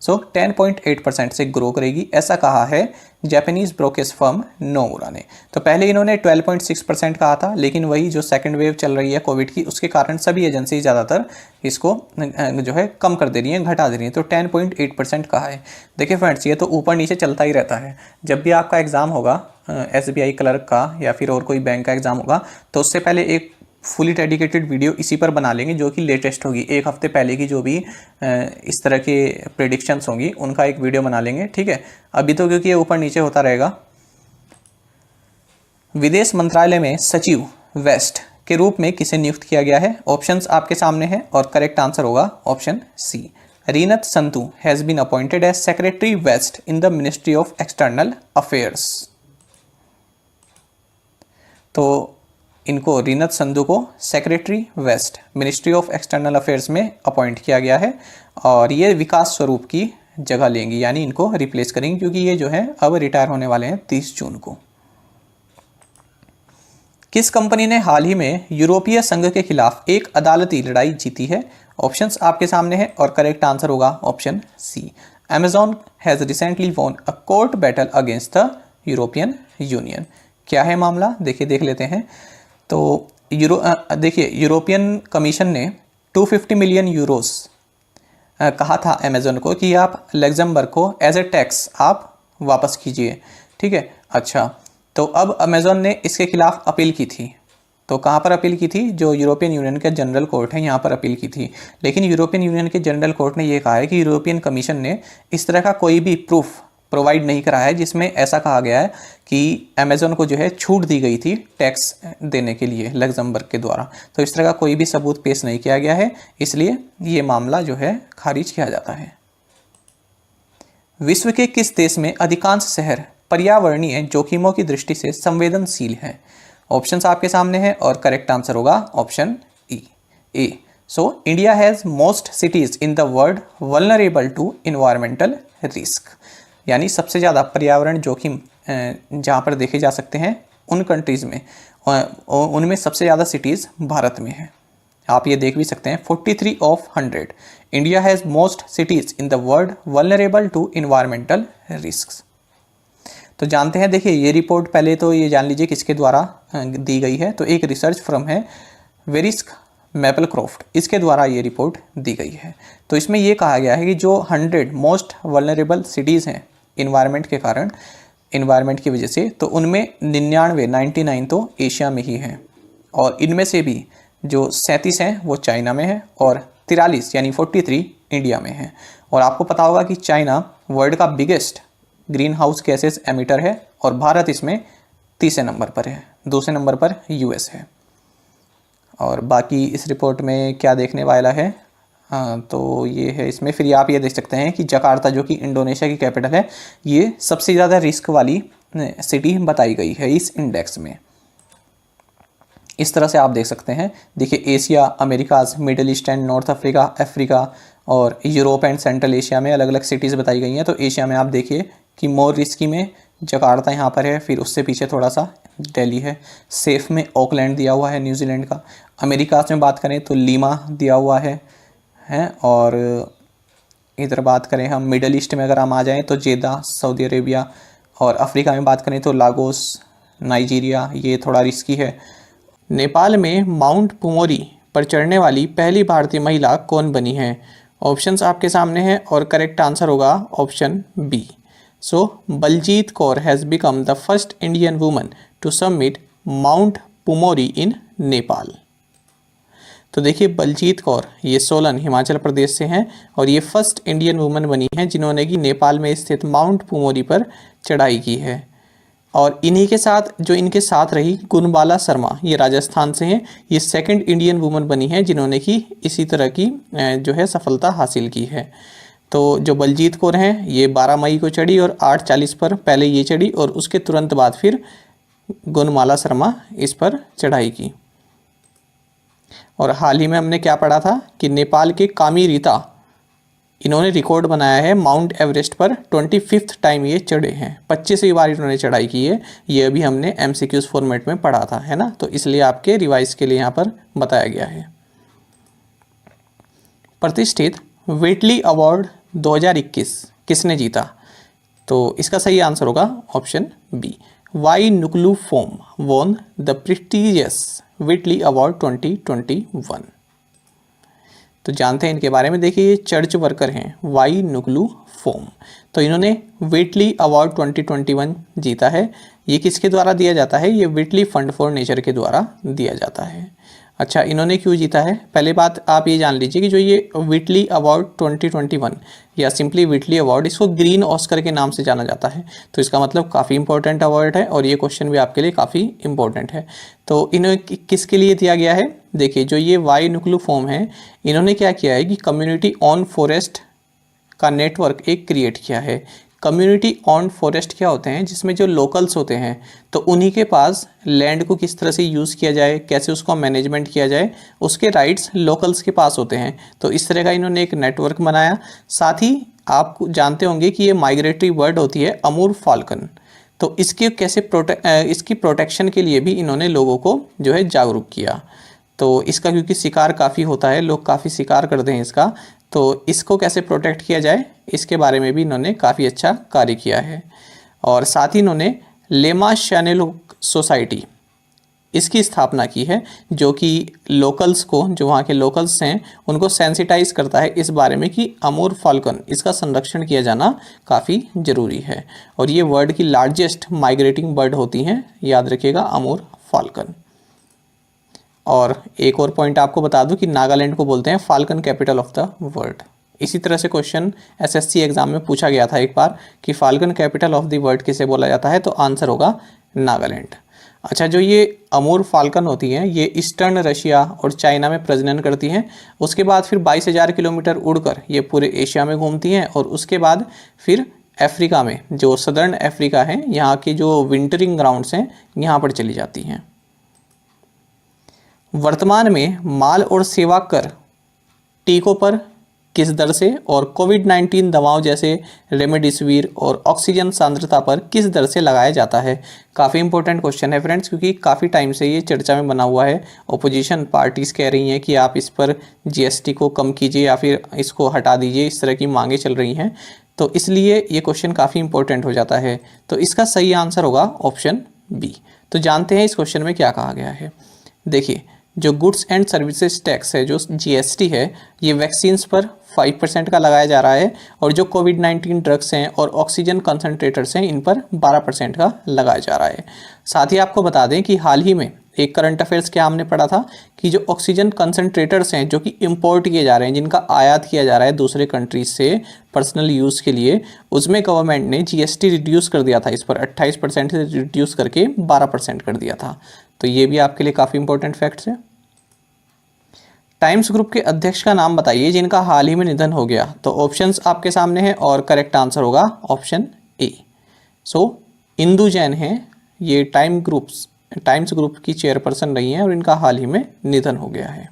सो 10.8% से ग्रो करेगी, ऐसा कहा है जापानीज ब्रोकर्स फर्म नोमुरा ने। तो पहले इन्होंने 12.6% कहा था, लेकिन वही जो सेकंड वेव चल रही है कोविड की, उसके कारण सभी एजेंसी ज़्यादातर इसको जो है कम कर दे रही हैं, घटा दे रही हैं। तो 10.8% कहा है। देखिए फ्रेंड्स, ये तो ऊपर नीचे चलता ही रहता है। जब भी आपका एग्ज़ाम होगा SBI क्लर्क का या फिर और कोई बैंक का एग्ज़ाम होगा, तो उससे पहले एक फुली डेडिकेटेड वीडियो इसी पर बना लेंगे, जो कि लेटेस्ट होगी। एक हफ्ते पहले की जो भी इस तरह के प्रेडिक्शंस होंगी उनका एक वीडियो बना लेंगे, ठीक है। अभी तो क्योंकि ये ऊपर नीचे होता रहेगा। विदेश मंत्रालय में सचिव वेस्ट के रूप में किसे नियुक्त किया गया है? ऑप्शंस आपके सामने हैं और करेक्ट आंसर होगा option C. Reenat Sandhu has been appointed as secretary west in the ministry of external affairs. तो इनको रीनत संधू को secretary west ministry of external affairs में अपॉइंट किया गया है, और ये विकास स्वरूप की जगह लेंगी, यानी इनको रिप्लेस करेंगे, क्योंकि ये जो है अब रिटायर होने वाले हैं 30 जून को। किस कंपनी ने हाल ही में यूरोपीय संघ के खिलाफ एक अदालती लड़ाई जीती है? ऑप्शंस आपके सामने हैं और करेक्ट आंसर होगा option C. Amazon has recently won a court battle against the European Union. क्या है मामला, देखिए देख लेते हैं। तो देखिए यूरोपियन कमीशन ने 250 मिलियन यूरोस कहा था अमेज़न को कि आप लग्जमबर्ग को एज ए टैक्स आप वापस कीजिए, ठीक है। अच्छा, तो अब अमेज़न ने इसके खिलाफ अपील की थी। तो कहाँ पर अपील की थी? जो यूरोपियन यूनियन का जनरल कोर्ट है, यहाँ पर अपील की थी। लेकिन यूरोपियन यूनियन के जनरल कोर्ट ने ये कहा है कि यूरोपियन कमीशन ने इस तरह का कोई भी प्रूफ प्रोवाइड नहीं करा है जिसमें ऐसा कहा गया है कि अमेज़न को जो है छूट दी गई थी टैक्स देने के लिए लग्जमबर्ग के द्वारा। तो इस तरह का कोई भी सबूत पेश नहीं किया गया है, इसलिए ये मामला जो है खारिज किया जाता है। विश्व के किस देश में अधिकांश शहर पर्यावरणीय जोखिमों की दृष्टि से संवेदनशील हैं? ऑप्शंस आपके सामने हैं और करेक्ट आंसर होगा option A. So India has most cities in the world vulnerable to environmental risk, यानी सबसे ज़्यादा पर्यावरण जोखिम जहाँ पर देखे जा सकते हैं उन कंट्रीज़ में, उनमें सबसे ज़्यादा सिटीज़ भारत में है। आप ये देख भी सकते हैं 43 of 100। India has most cities in the world vulnerable to environmental risk. तो जानते हैं, देखिए ये रिपोर्ट पहले तो ये जान लीजिए किसके द्वारा दी गई है। तो एक रिसर्च फर्म है वेरिस्क मैपलक्रॉफ्ट, इसके द्वारा ये रिपोर्ट दी गई है। तो इसमें ये कहा गया है कि जो 100 मोस्ट वल्नरेबल सिटीज़ हैं इन्वायरमेंट के कारण, इन्वायरमेंट की वजह से, तो उनमें 99 तो एशिया में ही हैं, और इनमें से भी जो 37 हैं वो चाइना में है, और 43 यानी 43 इंडिया में है। और आपको पता होगा कि चाइना वर्ल्ड का biggest green house gases emitter है, और भारत इसमें तीसरे नंबर पर है, दूसरे नंबर पर US है। और बाकी इस रिपोर्ट में क्या देखने वाला है, तो ये है इसमें। फिर आप ये देख सकते हैं कि जकार्ता, जो कि इंडोनेशिया की कैपिटल है, ये सबसे ज़्यादा रिस्क वाली सिटी बताई गई है इस इंडेक्स में। इस तरह से आप देख सकते हैं। देखिए Asia, Americas, Middle East and North Africa और यूरोप एंड सेंट्रल एशिया में अलग अलग सिटीज़ बताई गई हैं। तो एशिया में आप देखिए कि मोर रिस्की में जकार्ता यहाँ पर है, फिर उससे पीछे थोड़ा सा दिल्ली है। सेफ में ऑकलैंड दिया हुआ है न्यूजीलैंड का। अमेरिका में बात करें तो लीमा दिया हुआ है। और इधर बात करें हम मिडल ईस्ट में अगर हम आ जाएं तो जेदा सऊदी अरेबिया, और अफ्रीका में बात करें तो लागोस नाइजीरिया, ये थोड़ा रिस्की है। नेपाल में माउंट पुमोरी पर चढ़ने वाली पहली भारतीय महिला कौन बनी है? ऑप्शंस आपके सामने हैं और करेक्ट आंसर होगा option B. So Baljeet Kaur has become the first Indian woman to summit mount Pumori in Nepal. तो देखिए बलजीत कौर ये सोलन हिमाचल प्रदेश से हैं, और ये फर्स्ट इंडियन वुमन बनी हैं जिन्होंने कि नेपाल में स्थित माउंट पुमोरी पर चढ़ाई की है। और इन्हीं के साथ जो इनके साथ रही गुणबाला शर्मा, ये राजस्थान से हैं, ये सेकंड इंडियन वुमन बनी हैं जिन्होंने कि इसी तरह की जो है सफलता हासिल की है। तो जो बलजीत कौर हैं ये 12 मई को चढ़ी और 8:40 पर पहले ये चढ़ी, और उसके तुरंत बाद फिर गुणमाला शर्मा इस पर चढ़ाई की। और हाल ही में हमने क्या पढ़ा था कि नेपाल के कामी रीता, इन्होंने रिकॉर्ड बनाया है माउंट एवरेस्ट पर 25th टाइम ये चढ़े हैं, 25वीं बार इन्होंने चढ़ाई की है। ये अभी हमने MCQs फॉर्मेट में पढ़ा था, है ना, तो इसलिए आपके रिवाइज के लिए यहाँ पर बताया गया है। प्रतिष्ठित व्हिटली अवार्ड 2021 किसने जीता? तो इसका सही आंसर होगा option B, Y Nuklu Phom won the prestigious Whitley award 2021। तो जानते हैं इनके बारे में। देखिए, ये चर्च वर्कर हैं वाई नुक्लू फोम, तो इन्होंने व्हिटली अवार्ड 2021 जीता है। ये किसके द्वारा दिया जाता है? ये व्हिटली फंड फॉर नेचर के द्वारा दिया जाता है। अच्छा, इन्होंने क्यों जीता है? पहले बात आप ये जान लीजिए कि जो ये व्हिटली अवार्ड 2021 या सिंपली व्हिटली अवार्ड, इसको ग्रीन ऑस्कर के नाम से जाना जाता है। तो इसका मतलब काफ़ी इंपॉर्टेंट अवार्ड है और ये क्वेश्चन भी आपके लिए काफ़ी इंपॉर्टेंट है। तो इन्हें किसके लिए दिया गया है? देखिए, जो ये वाई नुक्लू फोम है, इन्होंने क्या किया है कि कम्युनिटी ऑन फॉरेस्ट का नेटवर्क एक क्रिएट किया है। कम्युनिटी ऑन फॉरेस्ट क्या होते हैं? जिसमें जो लोकल्स होते हैं, तो उन्हीं के पास लैंड को किस तरह से यूज़ किया जाए, कैसे उसको मैनेजमेंट किया जाए, उसके राइट्स लोकल्स के पास होते हैं। तो इस तरह का इन्होंने एक नेटवर्क बनाया। साथ ही आप जानते होंगे कि ये माइग्रेटरी बर्ड होती है अमूर फाल्कन, तो इसकी प्रोटेक्शन के लिए भी इन्होंने लोगों को जो है जागरूक किया। तो इसका क्योंकि शिकार काफ़ी होता है, लोग काफ़ी शिकार करते हैं इसका, तो इसको कैसे प्रोटेक्ट किया जाए इसके बारे में भी इन्होंने काफ़ी अच्छा कार्य किया है। और साथ ही इन्होंने लेमा शैनेलुक सोसाइटी इसकी स्थापना की है, जो कि लोकल्स को, जो वहाँ के लोकल्स हैं, उनको सेंसिटाइज करता है इस बारे में कि अमूर फाल्कन इसका संरक्षण किया जाना काफ़ी ज़रूरी है। और ये वर्ल्ड की लार्जेस्ट माइग्रेटिंग बर्ड होती हैं, याद रखिएगा, अमूर फाल्कन। और एक और पॉइंट आपको बता दूं कि नागालैंड को बोलते हैं falcon capital of the world. इसी तरह से क्वेश्चन एसएससी एग्जाम में पूछा गया था एक बार कि falcon capital of the world किसे बोला जाता है, तो आंसर होगा नागालैंड। अच्छा, जो ये अमूर फाल्कन होती हैं, ये ईस्टर्न रशिया और चाइना में प्रजनन करती हैं। उसके बाद फिर 22,000 किलोमीटर उड़कर ये पूरे एशिया में घूमती हैं और उसके बाद फिर अफ्रीका में, जो सदर्न अफ्रीका है, यहाँ की जो विंटरिंग ग्राउंड्स हैं, यहाँ पर चली जाती हैं। वर्तमान में माल और सेवा कर टीकों पर किस दर से और कोविड-19 दवाओं जैसे रेमडेसिविर और ऑक्सीजन सांद्रता पर किस दर से लगाया जाता है? काफ़ी इंपॉर्टेंट क्वेश्चन है फ्रेंड्स, क्योंकि काफ़ी टाइम से ये चर्चा में बना हुआ है। ओपोजिशन पार्टीज़ कह रही हैं कि आप इस पर जीएसटी को कम कीजिए या फिर इसको हटा दीजिए, इस तरह की मांगें चल रही हैं। तो इसलिए ये क्वेश्चन काफ़ी इंपॉर्टेंट हो जाता है। तो इसका सही आंसर होगा ऑप्शन बी। तो जानते हैं इस क्वेश्चन में क्या कहा गया है। देखिए, जो गुड्स एंड सर्विसेज टैक्स है, जो जीएसटी है, ये वैक्सीन्स पर 5% का लगाया जा रहा है और जो कोविड-19 ड्रग्स हैं और ऑक्सीजन कंसनट्रेटर्स हैं, इन पर 12% का लगाया जा रहा है। साथ ही आपको बता दें कि हाल ही में एक करंट अफेयर्स क्या हमने पढ़ा था कि जो ऑक्सीजन कंसनट्रेटर्स हैं जो कि इंपोर्ट किए जा रहे हैं, जिनका आयात किया जा रहा है दूसरे कंट्रीज से पर्सनल यूज़ के लिए, उसमें गवर्नमेंट ने जीएसटी रिड्यूस कर दिया था। इस पर 28% से रिड्यूस करके 12% कर दिया था। तो ये भी आपके लिए काफ़ी इंपॉर्टेंट फैक्ट्स है। टाइम्स ग्रुप के अध्यक्ष का नाम बताइए जिनका हाल ही में निधन हो गया। तो ऑप्शंस आपके सामने हैं और करेक्ट आंसर होगा ऑप्शन ए। इंदु जैन हैं, ये टाइम्स ग्रुप की चेयरपर्सन रही हैं और इनका हाल ही में निधन हो गया है।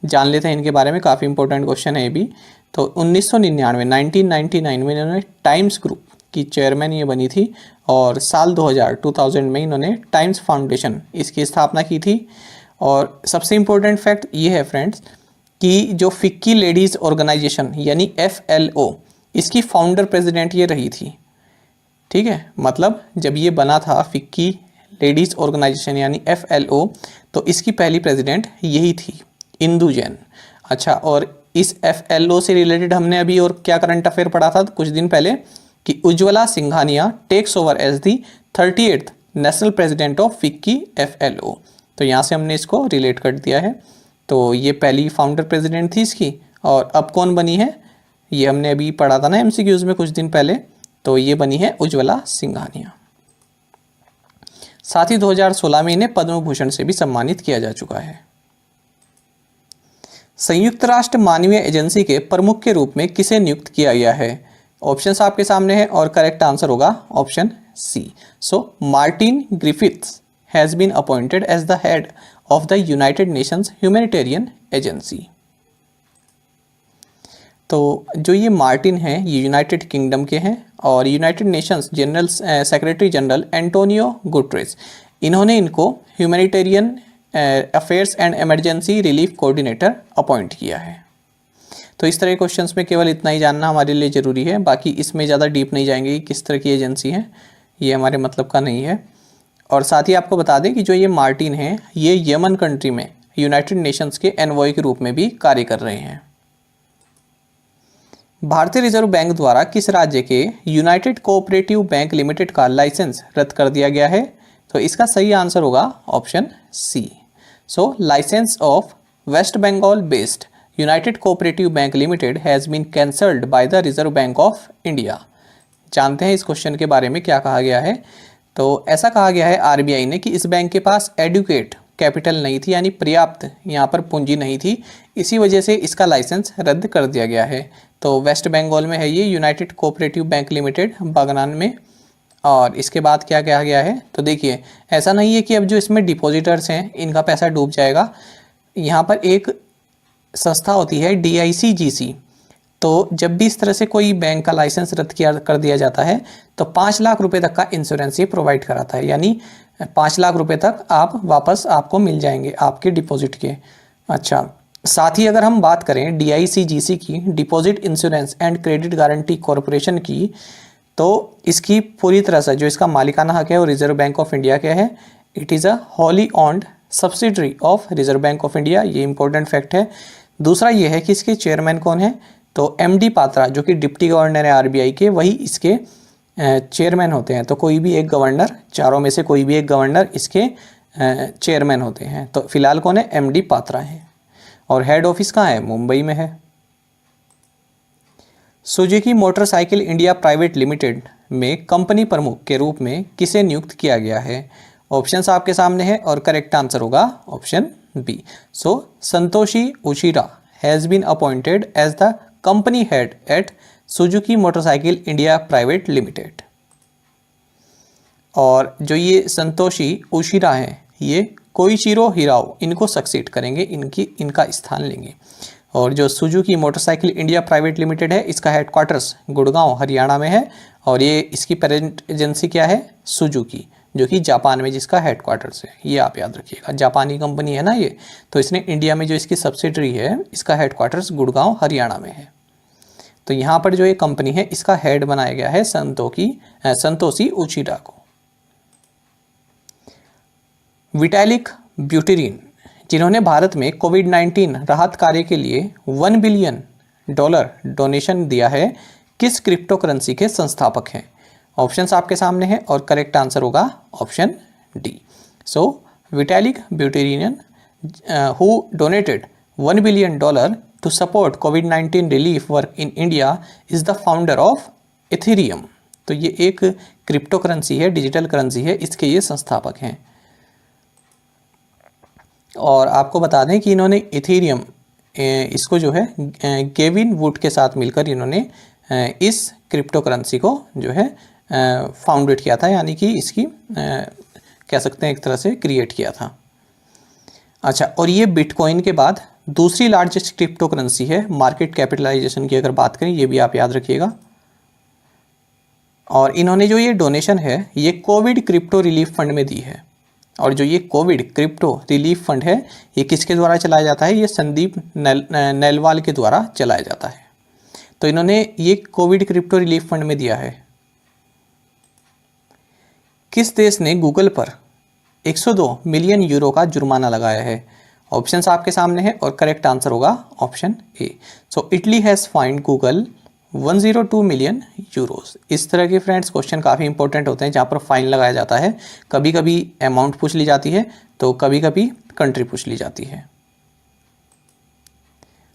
जान लेते हैं इनके बारे में, काफ़ी इंपॉर्टेंट क्वेश्चन है ये भी। तो 1999 में इन्होंने टाइम्स ग्रुप की चेयरमैन ये बनी थी और साल 2000 में इन्होंने टाइम्स फाउंडेशन इसकी स्थापना की थी। और सबसे इम्पोर्टेंट फैक्ट ये है फ्रेंड्स कि जो फिक्की लेडीज़ ऑर्गेनाइजेशन यानी FLO, इसकी फाउंडर प्रेसिडेंट ये रही थी। ठीक है, मतलब जब ये बना था फिक्की लेडीज़ ऑर्गेनाइजेशन यानी FLO, तो इसकी पहली प्रेसिडेंट यही थी, इंदु जैन। अच्छा, और इस FLO से रिलेटेड हमने अभी और क्या करंट अफेयर पढ़ा था कुछ दिन पहले कि Ujjwala Singhania takes over as the 38th national president of FICCI FLO। तो यहाँ से हमने इसको रिलेट कर दिया है। तो ये पहली फाउंडर प्रेसिडेंट थी इसकी, और अब कौन बनी है ये हमने अभी पढ़ा था ना MCQs में कुछ दिन पहले, तो ये बनी है उज्ज्वला सिंघानिया। साथ ही 2016 में इन्हें पद्म भूषण से भी सम्मानित किया जा चुका है। संयुक्त राष्ट्र मानवीय एजेंसी के प्रमुख के रूप में किसे नियुक्त किया गया है? ऑप्शंस आपके सामने हैं और करेक्ट आंसर होगा option C. Martin Griffiths has been appointed as the head of the United Nations Humanitarian Agency। तो जो ये मार्टिन हैं ये यूनाइटेड किंगडम के हैं और United Nations general secretary general Antonio Guterres, इन्होंने इनको humanitarian affairs and emergency relief coordinator appoint किया है। तो इस तरह के क्वेश्चंस में केवल इतना ही जानना हमारे लिए ज़रूरी है, बाकी इसमें ज़्यादा डीप नहीं जाएंगे कि किस तरह की एजेंसी है, ये हमारे मतलब का नहीं है। और साथ ही आपको बता दें कि जो ये मार्टिन है ये यमन कंट्री में यूनाइटेड नेशंस के एनवॉय के रूप में भी कार्य कर रहे हैं। भारतीय रिजर्व बैंक द्वारा किस राज्य के यूनाइटेड कोऑपरेटिव बैंक लिमिटेड का लाइसेंस रद्द कर दिया गया है? तो इसका सही आंसर होगा option C. So licence of West Bengal based United Cooperative Bank Limited has been cancelled by the Reserve Bank of India. जानते हैं इस क्वेश्चन के बारे में क्या कहा गया है। तो ऐसा कहा गया है आरबीआई ने कि इस बैंक के पास एडुकेट कैपिटल नहीं थी, यानी पर्याप्त यहाँ पर पूंजी नहीं थी, इसी वजह से इसका लाइसेंस रद्द कर दिया गया है। तो वेस्ट बंगाल में है ये United Cooperative Bank limited Bagnan में। और इसके बाद क्या कहा गया है, तो देखिए ऐसा नहीं है कि अब जो इसमें डिपॉजिटर्स हैं इनका पैसा डूब जाएगा। यहाँ पर एक संस्था होती है DICGC, तो जब भी इस तरह से कोई बैंक का लाइसेंस रद्द कर दिया जाता है तो 5 लाख रुपए तक का इंश्योरेंस ये प्रोवाइड कराता है, यानी 5 लाख रुपए तक आप वापस आपको मिल जाएंगे आपके डिपॉजिट के। अच्छा, साथ ही अगर हम बात करें DICGC की, deposit insurance and credit guarantee corporation की, तो इसकी पूरी तरह से जो इसका मालिकाना हक है वो रिजर्व बैंक ऑफ इंडिया का है। It is a Holi owned subsidiary of reserve Bank of India, ये इंपॉर्टेंट फैक्ट है। दूसरा ये है कि इसके चेयरमैन कौन है, तो MD पात्रा जो कि डिप्टी गवर्नर है RBI के, वही इसके चेयरमैन होते हैं। तो कोई भी एक गवर्नर, चारों में से कोई भी एक गवर्नर इसके चेयरमैन होते हैं। तो फिलहाल कौन है, MD पात्रा है। और हेड ऑफिस कहाँ है, मुंबई में है। Suzuki Motorcycle India Private limited में कंपनी प्रमुख के रूप में किसे नियुक्त किया गया है? ऑप्शंस आपके सामने है और करेक्ट आंसर होगा option B. So Satoshi Uchida has been appointed as the company head at Suzuki Motorcycle India Private Limited. और जो ये संतोषी उशिरा हैं ये कोइचिरो हिराओ इनको सक्सीड करेंगे, इनका स्थान लेंगे। और जो Suzuki Motorcycle India Private limited है इसका हेडक्वार्टर्स गुड़गांव हरियाणा में है। और ये इसकी पेरेंट एजेंसी क्या है, सुजुकी, जो कि जापान में जिसका हेडक्वार्टर्स है, ये आप याद रखिएगा। जापानी कंपनी है ना ये, तो इसने इंडिया में जो इसकी सब्सिडरी है इसका हेडक्वार्टर्स गुड़गांव हरियाणा में है। तो यहाँ पर जो ये कंपनी है इसका हेड बनाया गया है संतोषी उचिरा को। विटालिक ब्यूटेरिन जिन्होंने भारत में कोविड-19 राहत कार्य के लिए $1 बिलियन डोनेशन दिया है, किस क्रिप्टो करेंसी के संस्थापक हैं? ऑप्शंस आपके सामने हैं और करेक्ट आंसर होगा option D. So Vitalik Buterin who donated $1 billion to support COVID-19 relief work in India is the founder of Ethereum। तो ये एक क्रिप्टो करेंसी है, डिजिटल करेंसी है, इसके ये संस्थापक हैं। और आपको बता दें कि इन्होंने इथेरियम इसको जो है गेविन वुड के साथ मिलकर इन्होंने इस क्रिप्टो करेंसी को जो है फाउंडेड किया था, यानी कि इसकी कह सकते हैं एक तरह से क्रिएट किया था। अच्छा, और ये बिटकॉइन के बाद दूसरी लार्जेस्ट क्रिप्टो करेंसी है मार्केट कैपिटलाइजेशन की अगर बात करें, ये भी आप याद रखिएगा। और इन्होंने जो ये डोनेशन है ये कोविड क्रिप्टो रिलीफ फंड में दी है। और जो ये कोविड क्रिप्टो रिलीफ फंड है ये किसके द्वारा चलाया जाता है, ये संदीप नेलवाल के द्वारा चलाया जाता है। तो इन्होंने ये कोविड क्रिप्टो रिलीफ फंड में दिया है। किस देश ने गूगल पर 102 मिलियन यूरो का जुर्माना लगाया है? ऑप्शंस आपके सामने है और करेक्ट आंसर होगा option A. So Italy has find Google 102 million Euros. इस तरह के फ्रेंड्स क्वेश्चन काफ़ी इंपॉर्टेंट होते हैं जहाँ पर फाइन लगाया जाता है। कभी कभी अमाउंट पूछ ली जाती है तो कभी कभी कंट्री पूछ ली जाती है।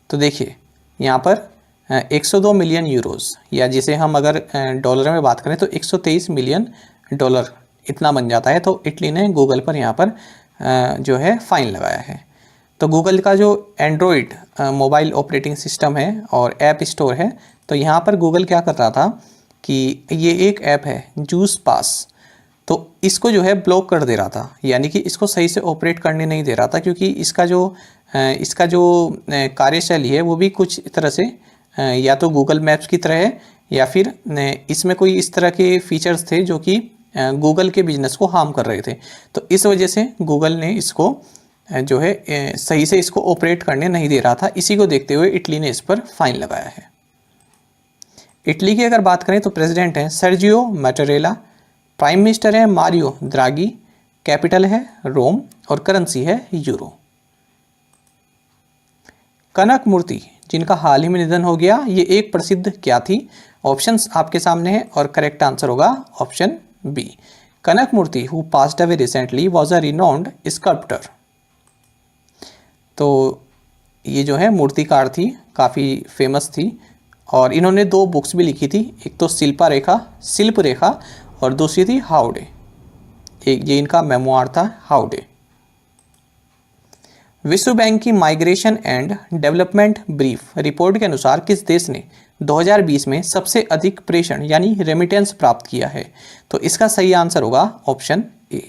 तो देखिए यहाँ पर 102 मिलियन यूरोस, या जिसे हम अगर डॉलर में बात करें तो 123 मिलियन डॉलर इतना बन जाता है। तो इटली ने गूगल पर यहाँ पर जो है फाइन लगाया है। तो गूगल का जो एंड्रॉयड मोबाइल ऑपरेटिंग सिस्टम है और ऐप स्टोर है, तो यहाँ पर गूगल क्या कर रहा था कि ये एक ऐप है जूस पास, तो इसको जो है ब्लॉक कर दे रहा था, यानी कि इसको सही से ऑपरेट करने नहीं दे रहा था, क्योंकि इसका जो कार्यशैली है वो भी कुछ तरह से या तो गूगल मैप्स की तरह है या फिर इसमें कोई इस तरह के फीचर्स थे जो कि गूगल के बिजनेस को हार्म कर रहे थे। तो इस वजह से गूगल ने इसको जो है सही से इसको ऑपरेट करने नहीं दे रहा था। इसी को देखते हुए इटली ने इस पर फाइन लगाया है। इटली की अगर बात करें तो प्रेसिडेंट हैं सर्जियो मैटारेला, प्राइम मिनिस्टर है मारियो द्रागी, कैपिटल है रोम और करेंसी है यूरो। कनक मूर्ति जिनका हाल ही में निधन हो गया, ये एक प्रसिद्ध क्या थी? ऑप्शंस आपके सामने हैं और करेक्ट आंसर होगा option B. Kanak Murti who passed away recently was a renowned sculptor. तो ये जो है मूर्तिकार थी, काफ़ी फेमस थी और इन्होंने 2 बुक्स भी लिखी थी, एक तो शिल्प रेखा और दूसरी थी हाउडे। एक ये इनका मेमोआर था हाउडे। विश्व बैंक की migration and development brief report के अनुसार किस देश ने 2020 में सबसे अधिक प्रेषण यानी रेमिटेंस प्राप्त किया है? तो इसका सही आंसर होगा option A.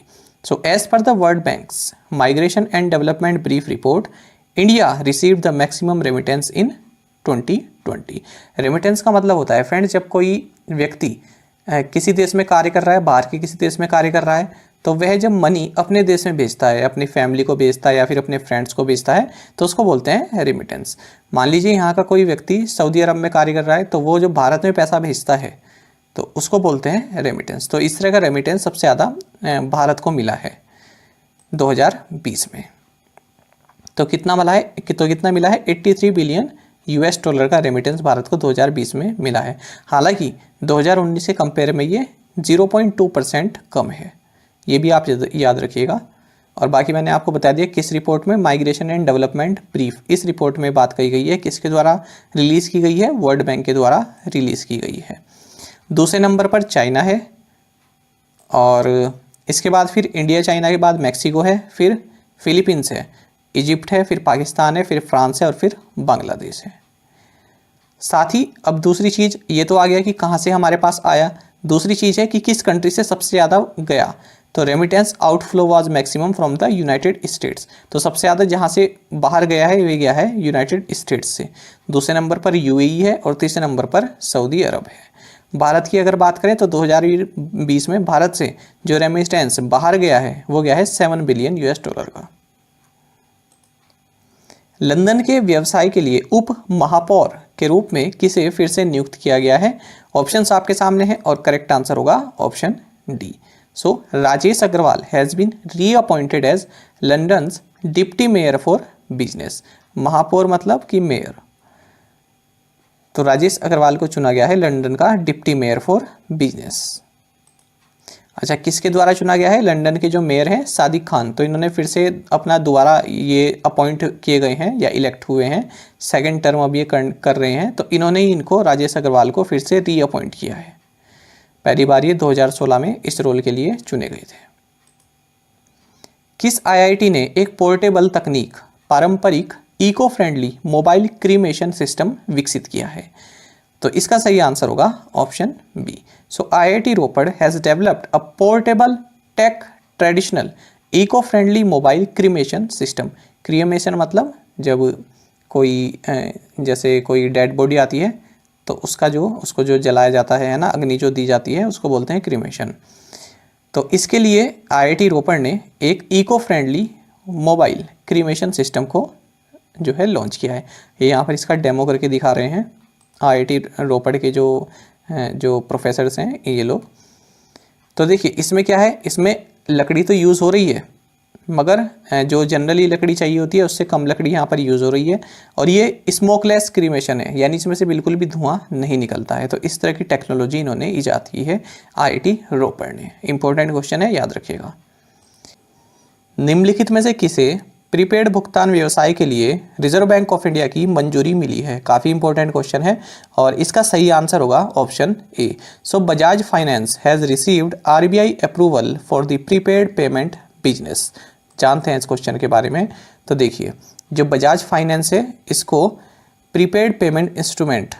So as per the World Bank's migration and development brief report, India received the maximum remittance in 2020। Remittance का मतलब होता है फ्रेंड्स, जब कोई व्यक्ति किसी देश में कार्य कर रहा है, बाहर के किसी देश में कार्य कर रहा है, तो वह जब मनी अपने देश में भेजता है, अपनी फैमिली को भेजता है या फिर अपने फ्रेंड्स को भेजता है, तो उसको बोलते हैं रेमिटेंस। मान लीजिए यहाँ का कोई व्यक्ति सऊदी अरब में कार्य कर रहा है, तो वो जो भारत में पैसा भेजता है तो उसको बोलते हैं रेमिटेंस। तो इस तरह का रेमिटेंस सबसे ज़्यादा भारत को मिला है 2020 में। तो कितना मिला है 83 बिलियन $, का रेमिटेंस भारत को 2020 में मिला है। हालांकि 2019 के कंपेयर में ये 0.2% कम है, ये भी आप याद रखिएगा। और बाकी मैंने आपको बता दिया किस रिपोर्ट में, माइग्रेशन एंड डेवलपमेंट ब्रीफ, इस रिपोर्ट में बात कही गई है। किसके द्वारा रिलीज़ की गई है? वर्ल्ड बैंक के द्वारा रिलीज़ की गई है। दूसरे नंबर पर चाइना है और इसके बाद फिर इंडिया, चाइना के बाद मैक्सिको है, फिर फिलीपींस है, इजिप्ट है, फिर पाकिस्तान है, फिर फ्रांस है और फिर बांग्लादेश है। साथ ही अब दूसरी चीज़ ये तो आ गया कि कहाँ से हमारे पास आया, दूसरी चीज़ है कि किस कंट्री से सबसे ज़्यादा गया। तो remittance outflow was maximum from the United states. तो सबसे ज़्यादा जहाँ से बाहर गया है वे गया है यूनाइटेड स्टेट्स से। दूसरे नंबर पर यूएई है और तीसरे नंबर पर सऊदी अरब है। भारत की अगर बात करें तो 2020 में भारत से जो रेमिटेंस बाहर गया है वो गया है $7 बिलियन का। लंदन के व्यवसाय के लिए उप महापौर के रूप में किसे फिर से नियुक्त किया गया है? ऑप्शंस आपके सामने हैं और करेक्ट आंसर होगा option D. So Rajesh Agrawal has been reappointed as London's deputy mayor for business. महापौर मतलब कि मेयर, तो राजेश अग्रवाल को चुना गया है लंदन का डिप्टी मेयर फॉर बिजनेस। अच्छा, किसके द्वारा चुना गया है? लंदन के जो मेयर हैं सादिक खान, तो इन्होंने फिर से अपना दोबारा ये अपॉइंट किए गए हैं या इलेक्ट हुए हैं, सेकंड टर्म अब ये कर रहे हैं, तो इन्होंने ही इनको राजेश अग्रवाल को फिर से रीअपॉइंट किया है। पहली बार ये 2016 में इस रोल के लिए चुने गए थे। किस आईआईटी ने एक पोर्टेबल तकनीक, पारंपरिक eco friendly mobile cremation system विकसित किया है? तो इसका सही आंसर होगा option B. So IIT Ropar has developed a portable tech traditional eco friendly mobile cremation system. Cremation मतलब जब कोई जैसे कोई डेड बॉडी आती है तो उसको जो जलाया जाता है ना, अग्नि जो दी जाती है, उसको बोलते हैं क्रीमेशन। तो इसके लिए आईआईटी रोपड़ ने एक eco friendly mobile cremation system को जो है लॉन्च किया है। ये यहाँ पर इसका डेमो करके दिखा रहे हैं आईआईटी रोपड़ के जो प्रोफेसर्स हैं ये लोग। तो देखिए इसमें क्या है, इसमें लकड़ी तो यूज़ हो रही है मगर जो जनरली लकड़ी चाहिए होती है उससे कम लकड़ी यहाँ पर यूज़ हो रही है और ये स्मोकलेस क्रीमेशन है, यानी इसमें से बिल्कुल भी धुआं नहीं निकलता है। तो इस तरह की टेक्नोलॉजी इन्होंने ईजाद की है आईआईटी रोपड़ ने। इंपॉर्टेंट क्वेश्चन है, याद रखिएगा। निम्नलिखित में से किसे प्रीपेड भुगतान व्यवसाय के लिए रिजर्व बैंक ऑफ इंडिया की मंजूरी मिली है? काफ़ी इंपॉर्टेंट क्वेश्चन है और इसका सही आंसर होगा option A. So Bajaj finance has received RBI approval for the prepaid payment business. जानते हैं इस क्वेश्चन के बारे में। तो देखिए, जो बजाज फाइनेंस है इसको प्रीपेड पेमेंट इंस्ट्रूमेंट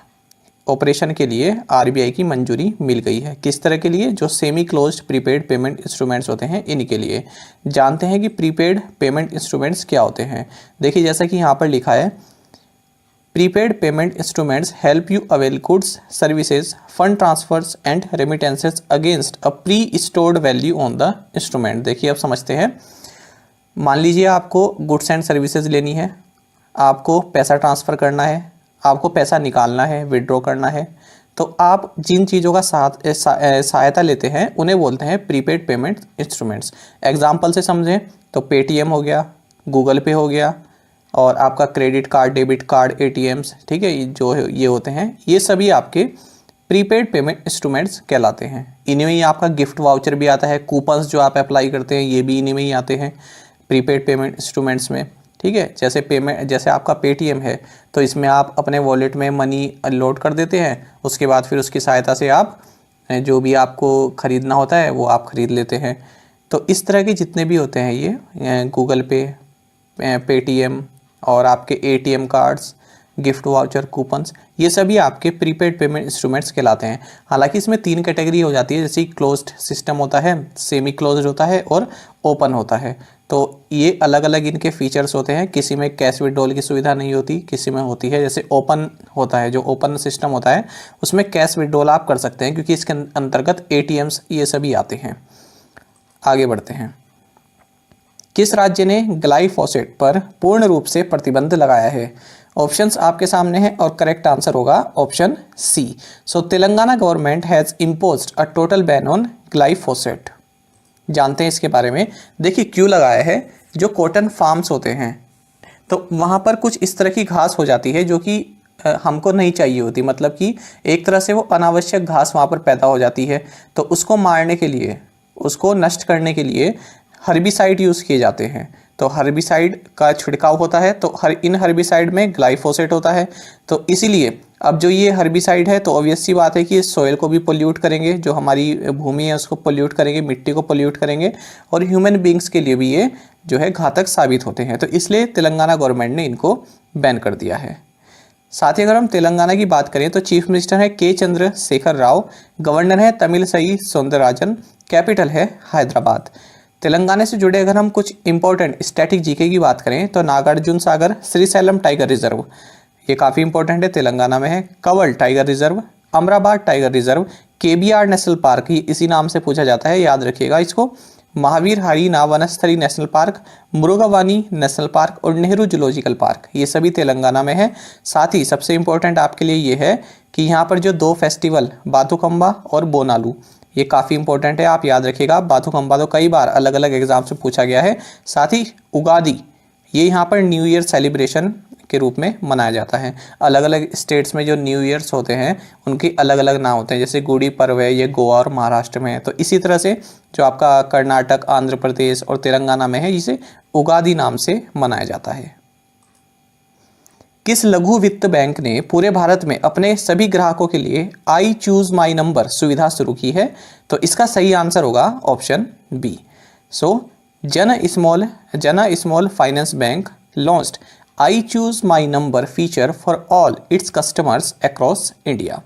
ऑपरेशन के लिए आरबीआई की मंजूरी मिल गई है। किस तरह के लिए? जो semi closed prepaid payment instruments होते हैं इनके लिए। जानते हैं कि प्रीपेड पेमेंट इंस्ट्रूमेंट्स क्या होते हैं। देखिए जैसा कि यहाँ पर लिखा है, prepaid payment instruments help you avail goods services fund transfers and remittances against a pre stored value on the instrument. देखिए अब समझते हैं, मान लीजिए आपको गुड्स एंड सर्विसेज लेनी है, आपको पैसा ट्रांसफ़र करना है, आपको पैसा निकालना है, विड्रॉ करना है, तो आप जिन चीज़ों का सहायता लेते हैं उन्हें बोलते हैं प्रीपेड पेमेंट इंस्ट्रूमेंट्स। एग्जाम्पल से समझें तो पेटीएम हो गया, गूगल पे हो गया, और आपका credit card, debit card, ATMs, ठीक है, जो ये होते हैं, ये सभी आपके प्रीपेड पेमेंट इंस्ट्रूमेंट्स कहलाते हैं। इन्हीं में ही आपका गिफ्ट वाउचर भी आता है, कूपन्स जो आप अप्लाई करते हैं ये भी इन्हीं में ही आते हैं प्रीपेड पेमेंट इंस्ट्रूमेंट्स में, ठीक है। जैसे आपका पेटीएम है तो इसमें आप अपने वॉलेट में मनी लोड कर देते हैं, उसके बाद फिर उसकी सहायता से आप जो भी आपको ख़रीदना होता है वो आप ख़रीद लेते हैं। तो इस तरह के जितने भी होते हैं ये गूगल पे, पेटीएम और आपके ATM cards, gift voucher, coupons, ये सभी आपके प्रीपेड पेमेंट इंस्ट्रूमेंट्स कहलाते हैं। हालांकि इसमें 3 कैटेगरी हो जाती है, जैसे क्लोज्ड सिस्टम होता है, सेमी क्लोज्ड होता है और ओपन होता है। तो ये अलग अलग इनके फीचर्स होते हैं। किसी में कैश विड्रॉल की सुविधा नहीं होती, किसी में होती है। जैसे ओपन होता है, जो ओपन सिस्टम होता है उसमें कैश विड्रॉल आप कर सकते हैं, क्योंकि इसके अंतर्गत एटीएम्स ये सभी आते हैं। आगे बढ़ते हैं। किस राज्य ने ग्लाइफोसेट पर पूर्ण रूप से प्रतिबंध लगाया है? ऑप्शंस आपके सामने हैं और करेक्ट आंसर होगा option C. So Telangana government has imposed a total ban on glyphosate. जानते हैं इसके बारे में। देखिए क्यों लगाया है। जो कॉटन फार्म्स होते हैं तो वहाँ पर कुछ इस तरह की घास हो जाती है जो कि हमको नहीं चाहिए होती, मतलब कि एक तरह से वो अनावश्यक घास वहाँ पर पैदा हो जाती है। तो उसको मारने के लिए, उसको नष्ट करने के लिए हर्बिसाइड यूज़ किए जाते हैं। तो हर्बिसाइड का छिड़काव होता है, तो इन हर्बिसाइड में ग्लाइफोसेट होता है। तो इसीलिए अब जो ये हर्बिसाइड है तो ऑब्वियस सी बात है कि सॉइल को भी पोल्यूट करेंगे, जो हमारी भूमि है उसको पोल्यूट करेंगे, मिट्टी को पोल्यूट करेंगे, और ह्यूमन बींग्स के लिए भी ये जो है घातक साबित होते हैं। तो इसलिए तेलंगाना गवर्नमेंट ने इनको बैन कर दिया है। साथ ही अगर हम तेलंगाना की बात करें तो चीफ मिनिस्टर है के चंद्रशेखर राव, गवर्नर है तमिलसाई सौंदरराजन, कैपिटल है हैदराबाद। तेलंगाना से जुड़े अगर हम कुछ इंपॉर्टेंट स्टैटिक जीके की बात करें तो नागार्जुन सागर श्रीशैलम टाइगर रिजर्व, ये काफ़ी इंपॉर्टेंट है, तेलंगाना में है। Kanwal tiger reserve, Amrabad tiger reserve, KBr national park, ये इसी नाम से पूछा जाता है, याद रखिएगा इसको। Mahavir Harina Vanasthali national park, Mrugavani national park और नेहरू जूलॉजिकल पार्क, ये सभी तेलंगाना में है। साथ ही सबसे इम्पोर्टेंट आपके लिए ये है कि यहाँ पर जो 2 फेस्टिवल बाथुकम्बा और बोनालू, ये काफ़ी इंपॉर्टेंट है, आप याद रखिएगा। बाथुकम्बा तो कई बार अलग अलग एग्जाम से पूछा गया है। साथ ही उगादी, ये यहाँ पर न्यू ईयर सेलिब्रेशन के रूप में मनाया जाता है। अलग अलग स्टेट्स में जो न्यू ईयर्स होते हैं उनके अलग अलग नाम होते हैं, जैसे गुड़ी पर्व है, ये गोवा और महाराष्ट्र में है। तो इसी तरह से जो आपका कर्नाटक, आंध्र प्रदेश और तेलंगाना में है, इसे उगादी नाम से मनाया जाता है। किस लघु वित्त बैंक ने पूरे भारत में अपने सभी ग्राहकों के लिए आई चूज माई नंबर सुविधा शुरू की है? तो इसका सही आंसर होगा option B. So Jana small finance bank launched I choose my number feature for all its customers across India.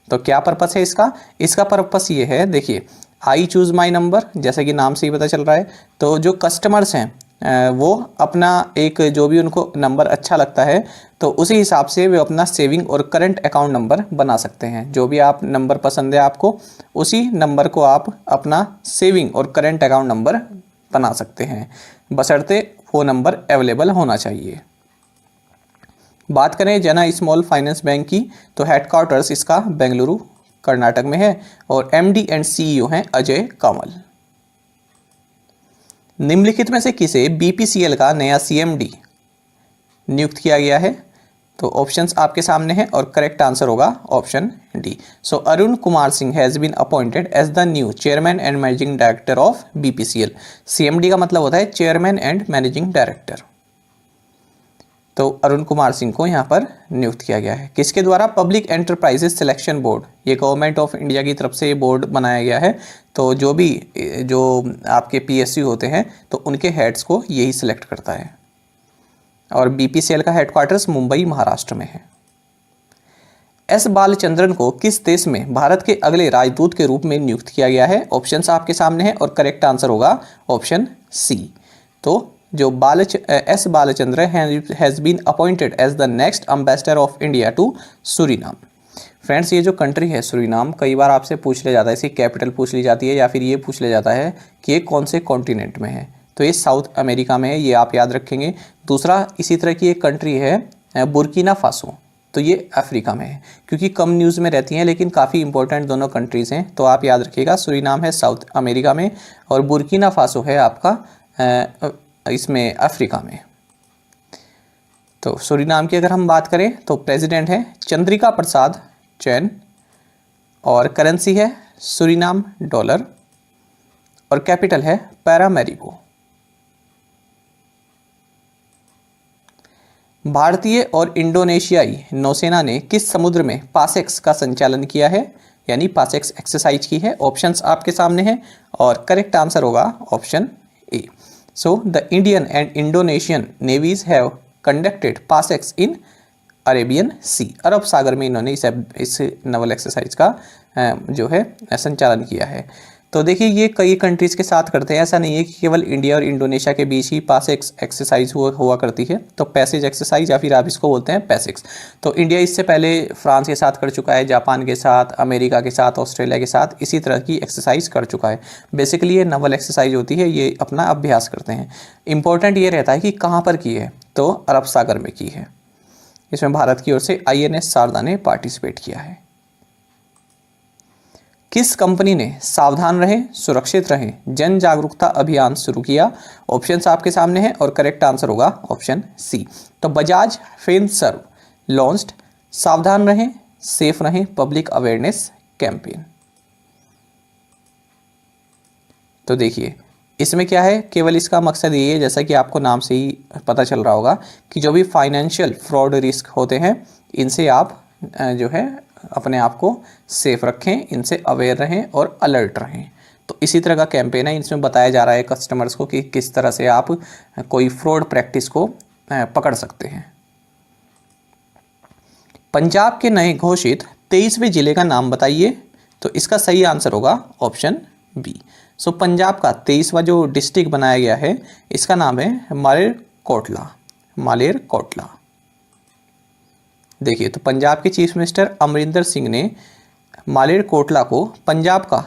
तो क्या पर्पस है इसका? इसका पर्पस ये है, देखिए, आई चूज माई नंबर, जैसे कि नाम से ही पता चल रहा है, तो जो कस्टमर्स हैं वो अपना एक जो भी उनको नंबर अच्छा लगता है तो उसी हिसाब से वे अपना सेविंग और करंट अकाउंट नंबर बना सकते हैं। जो भी आप नंबर पसंद है आपको, उसी नंबर को आप अपना सेविंग और करंट अकाउंट नंबर बना सकते हैं, बशर्ते वो नंबर अवेलेबल होना चाहिए। बात करें जना स्मॉल फाइनेंस बैंक की तो हेडक्वार्टर्स इसका बेंगलुरु कर्नाटक में है और एमडी एंड सीईओ हैं अजय कमल। निम्नलिखित में से किसे बीपीसीएल का नया सीएमडी नियुक्त किया गया है? तो ऑप्शंस आपके सामने हैं और करेक्ट आंसर होगा option D. So Arun Kumar Singh has been appointed as the new chairman and managing director of BPCL. CMD का मतलब होता है चेयरमैन एंड मैनेजिंग डायरेक्टर। तो अरुण कुमार सिंह को यहाँ पर नियुक्त किया गया है। किसके द्वारा? पब्लिक एंटरप्राइजेस सिलेक्शन बोर्ड, ये गवर्नमेंट ऑफ इंडिया की तरफ से ये बोर्ड बनाया गया है। तो जो आपके पीएसयू होते हैं तो उनके हेड्स को यही सिलेक्ट करता है। और बीपीसीएल का हेडक्वार्टर्स मुंबई महाराष्ट्र में है। एस बालचंद्रन को किस देश में भारत के अगले राजदूत के रूप में नियुक्त किया गया है? ऑप्शंस आपके सामने हैं और करेक्ट आंसर होगा ऑप्शन सी। तो जो S Balachandra has been appointed as the next ambassador of India to Suriname. Friends, ये जो कंट्री है सूरीनाम, कई बार आपसे पूछ लिया जाता है, इसकी कैपिटल पूछ ली जाती है या फिर ये पूछ लिया जाता है कि ये कौन से कॉन्टिनेंट में है। तो ये साउथ अमेरिका में है, ये आप याद रखेंगे। दूसरा इसी तरह की एक कंट्री है बुर्किना फासो, तो ये अफ्रीका में है, क्योंकि कम न्यूज़ में रहती हैं लेकिन काफ़ी इंपॉर्टेंट दोनों कंट्रीज़ हैं, तो आप याद रखिएगा। सूरीनाम है साउथ अमेरिका में और बुर्किना फासो है आपका इसमें अफ्रीका में। तो सूरीनाम की अगर हम बात करें तो प्रेसिडेंट है चंद्रिका प्रसाद चैन और करेंसी है सूरीनाम डॉलर और कैपिटल है पैरामेरिको। भारतीय और इंडोनेशियाई नौसेना ने किस समुद्र में पासेक्स का संचालन किया है, यानी पासेक्स एक्सरसाइज की है। ऑप्शंस आपके सामने हैं और करेक्ट आंसर होगा option A. So the Indian and Indonesian navies have conducted PASSEX in Arabian sea, अरब सागर में इन्होंने इस नवल एक्सरसाइज का जो है संचालन किया है। तो देखिए ये कई कंट्रीज़ के साथ करते हैं, ऐसा नहीं है कि केवल इंडिया और इंडोनेशिया के बीच ही पासेक्स एक्सरसाइज हुआ करती है। तो पैसेज एक्सरसाइज या फिर आप इसको बोलते हैं पैसेक्स। तो इंडिया इससे पहले फ्रांस के साथ कर चुका है, जापान के साथ, अमेरिका के साथ, ऑस्ट्रेलिया के साथ इसी तरह की एक्सरसाइज कर चुका है। बेसिकली ये नवल एक्सरसाइज होती है, ये अपना अभ्यास करते हैं। इंपॉर्टेंट ये रहता है कि कहाँ पर की है, तो अरब सागर में की है। इसमें भारत की ओर से INS शारदा ने पार्टिसिपेट किया है। किस कंपनी ने सावधान रहें सुरक्षित रहें जन जागरूकता अभियान शुरू किया। ऑप्शंस आपके सामने हैं और करेक्ट आंसर होगा ऑप्शन सी। तो बजाज फिनसर्व लॉन्च्ड सावधान रहें सेफ रहें पब्लिक अवेयरनेस कैंपेन। तो देखिए इसमें क्या है, केवल इसका मकसद ये है, जैसा कि आपको नाम से ही पता चल रहा होगा, कि जो भी फाइनेंशियल फ्रॉड रिस्क होते हैं इनसे आप जो है अपने आप को सेफ रखें, इनसे अवेयर रहें और अलर्ट रहें। तो इसी तरह का कैंपेन है, इसमें बताया जा रहा है कस्टमर्स को कि किस तरह से आप कोई फ्रॉड प्रैक्टिस को पकड़ सकते हैं। पंजाब के नए घोषित 23वें जिले का नाम बताइए। तो इसका सही आंसर होगा ऑप्शन बी। सो पंजाब का 23वां जो डिस्ट्रिक्ट बनाया गया है इसका नाम है मालेरकोटला। मालेरकोटला। देखिए तो पंजाब के चीफ मिनिस्टर अमरिंदर सिंह ने मालेरकोटला को पंजाब का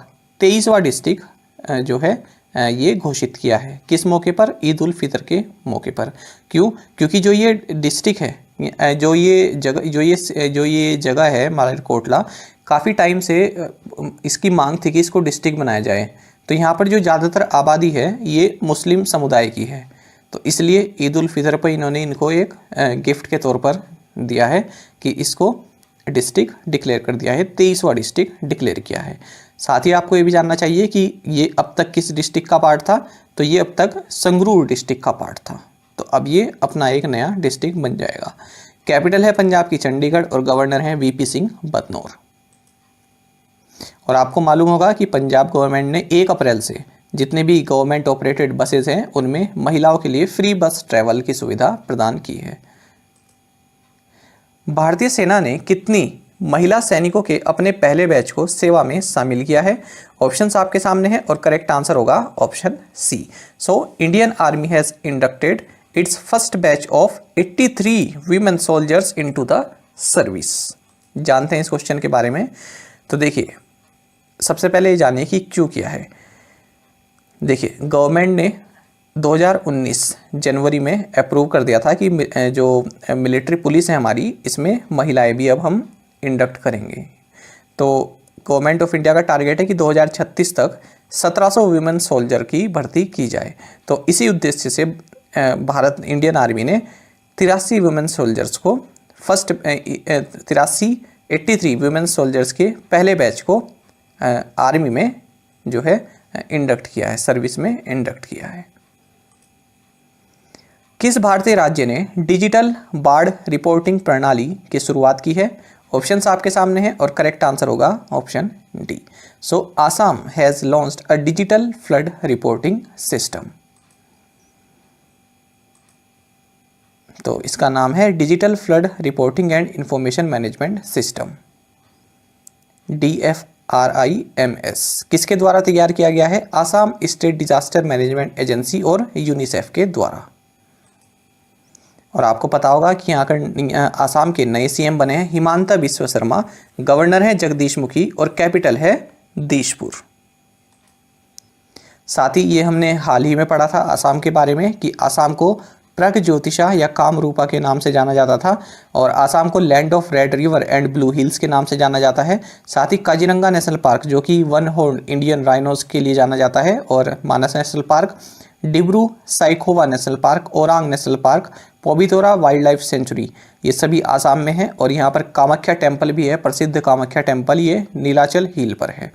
23वां डिस्ट्रिक्ट जो है ये घोषित किया है। किस मौके पर? ईद उल फितर के मौके पर। क्यों? क्योंकि जो ये डिस्ट्रिक्ट है, जो ये जगह है मालेरकोटला, काफ़ी टाइम से इसकी मांग थी कि इसको डिस्ट्रिक्ट बनाया जाए। तो यहाँ पर जो ज़्यादातर आबादी है ये मुस्लिम समुदाय की है, तो इसलिए ईद उल फितर पर इन्होंने इनको एक गिफ्ट के तौर पर दिया है कि इसको डिस्ट्रिक्ट डिक्लेयर कर दिया है, 23वां डिस्ट्रिक्ट डिक्लेयर किया है। साथ ही आपको ये भी जानना चाहिए कि ये अब तक किस डिस्ट्रिक्ट का पार्ट था, तो ये अब तक संगरूर डिस्ट्रिक्ट का पार्ट था, तो अब ये अपना एक नया डिस्ट्रिक्ट बन जाएगा। कैपिटल है पंजाब की चंडीगढ़ और गवर्नर हैं VP सिंह बदनौर। और आपको मालूम होगा कि पंजाब गवर्नमेंट ने 1 अप्रैल से जितने भी गवर्नमेंट ऑपरेटेड बसेस हैं उनमें महिलाओं के लिए फ्री बस ट्रैवल की सुविधा प्रदान की है। भारतीय सेना ने कितनी महिला सैनिकों के अपने पहले बैच को सेवा में शामिल किया है। ऑप्शंस आपके सामने हैं और करेक्ट आंसर होगा option C. So Indian Army has inducted its first batch of 83 women soldiers into the service. जानते हैं इस क्वेश्चन के बारे में। तो देखिए सबसे पहले ये जानिए कि क्यों किया है। देखिए गवर्नमेंट ने 2019 जनवरी में अप्रूव कर दिया था कि जो मिलिट्री पुलिस है हमारी, इसमें महिलाएं भी अब हम इंडक्ट करेंगे। तो गवर्नमेंट ऑफ इंडिया का टारगेट है कि 2036 तक 1700 वीमेन सोल्जर की भर्ती की जाए। तो इसी उद्देश्य से भारत इंडियन आर्मी ने 83 वीमेन सोल्जर्स को फर्स्ट 83 वीमेन सोल्जर्स के पहले बैच को आर्मी में जो है इंडक्ट किया है, सर्विस में इंडक्ट किया है। किस भारतीय राज्य ने डिजिटल बाढ़ रिपोर्टिंग प्रणाली की शुरुआत की है। ऑप्शंस आपके सामने हैं और करेक्ट आंसर होगा option D. So Assam has launched a digital flood reporting system. तो इसका नाम है digital flood reporting and information management system, DFRIMS। किसके द्वारा तैयार किया गया है? Assam state disaster management agency और यूनिसेफ के द्वारा। और आपको पता होगा कि यहाँ का आसाम के नए CM बने हैं हिमांता बिस्वा शर्मा, गवर्नर है जगदीश मुखी और कैपिटल है दिसपुर। साथ ही ये हमने हाल ही में पढ़ा था आसाम के बारे में कि आसाम को प्रागज्योतिषा या कामरूपा के नाम से जाना जाता था और आसाम को land of red river and blue hills के नाम से जाना जाता है। साथ ही काजीरंगा नेशनल पार्क जो कि वन हॉर्न इंडियन राइनोज के लिए जाना जाता है, और Manas national park, Dibru Saikhowa national park, Orang national park, Pobitora wild life sanctuary, ये सभी आसाम में है। और यहाँ पर कामाख्या टेम्पल भी है, प्रसिद्ध कामाख्या टेम्पल, ये नीलाचल हिल पर है।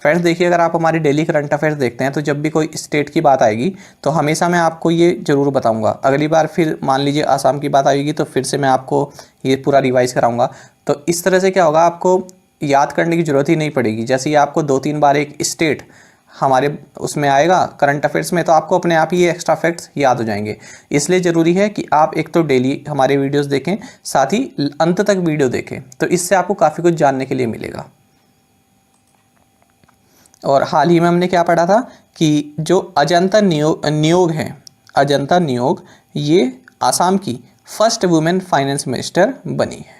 फ्रेंड्स देखिए, अगर आप हमारे डेली करंट अफेयर्स देखते हैं तो जब भी कोई स्टेट की बात आएगी तो हमेशा मैं आपको ये ज़रूर बताऊंगा। अगली बार फिर मान लीजिए आसाम की बात आएगी तो फिर से मैं आपको ये पूरा रिवाइज कराऊंगा। तो इस तरह से क्या होगा, आपको याद करने की ज़रूरत ही नहीं पड़ेगी। जैसे ही आपको 2-3 बार एक स्टेट हमारे उसमें आएगा करंट अफेयर्स में, तो आपको अपने आप ही ये एक्स्ट्रा फैक्ट्स याद हो जाएंगे। इसलिए ज़रूरी है कि आप एक तो डेली हमारे वीडियोज़ देखें, साथ ही अंत तक वीडियो देखें, तो इससे आपको काफ़ी कुछ जानने के लिए मिलेगा। और हाल ही में हमने क्या पढ़ा था कि जो अजंता नियोग है, अजंता नियोग, ये आसाम की फर्स्ट वुमेन फाइनेंस मिनिस्टर बनी है।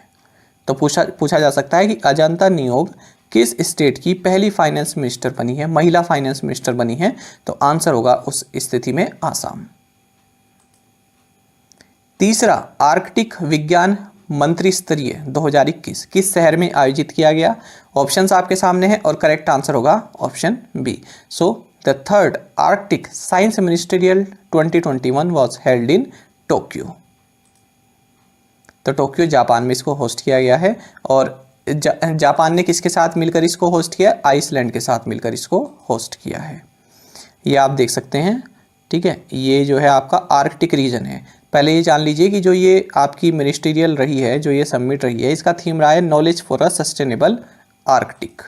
तो पूछा जा सकता है कि अजंता नियोग किस स्टेट की पहली फाइनेंस मिनिस्टर बनी है, महिला फाइनेंस मिनिस्टर बनी है। तो आंसर होगा उस स्थिति में आसाम। तीसरा, आर्कटिक विज्ञान मंत्री स्तरीय 2021 किस शहर में आयोजित किया गया। ऑप्शंस आपके सामने हैं और करेक्ट आंसर होगा option B. So the third Arctic science ministerial 2021 was held in Tokyo. तो टोक्यो जापान में इसको होस्ट किया गया है। और जापान ने किसके साथ मिलकर इसको होस्ट किया, आइसलैंड के साथ मिलकर इसको होस्ट किया है। ये आप देख सकते हैं, ठीक है। ये जो है आपका आर्कटिक रीजन है। पहले ये जान लीजिए कि जो ये आपकी मिनिस्टीरियल रही है, जो ये समिट रही है, इसका थीम रहा है knowledge for a sustainable Arctic.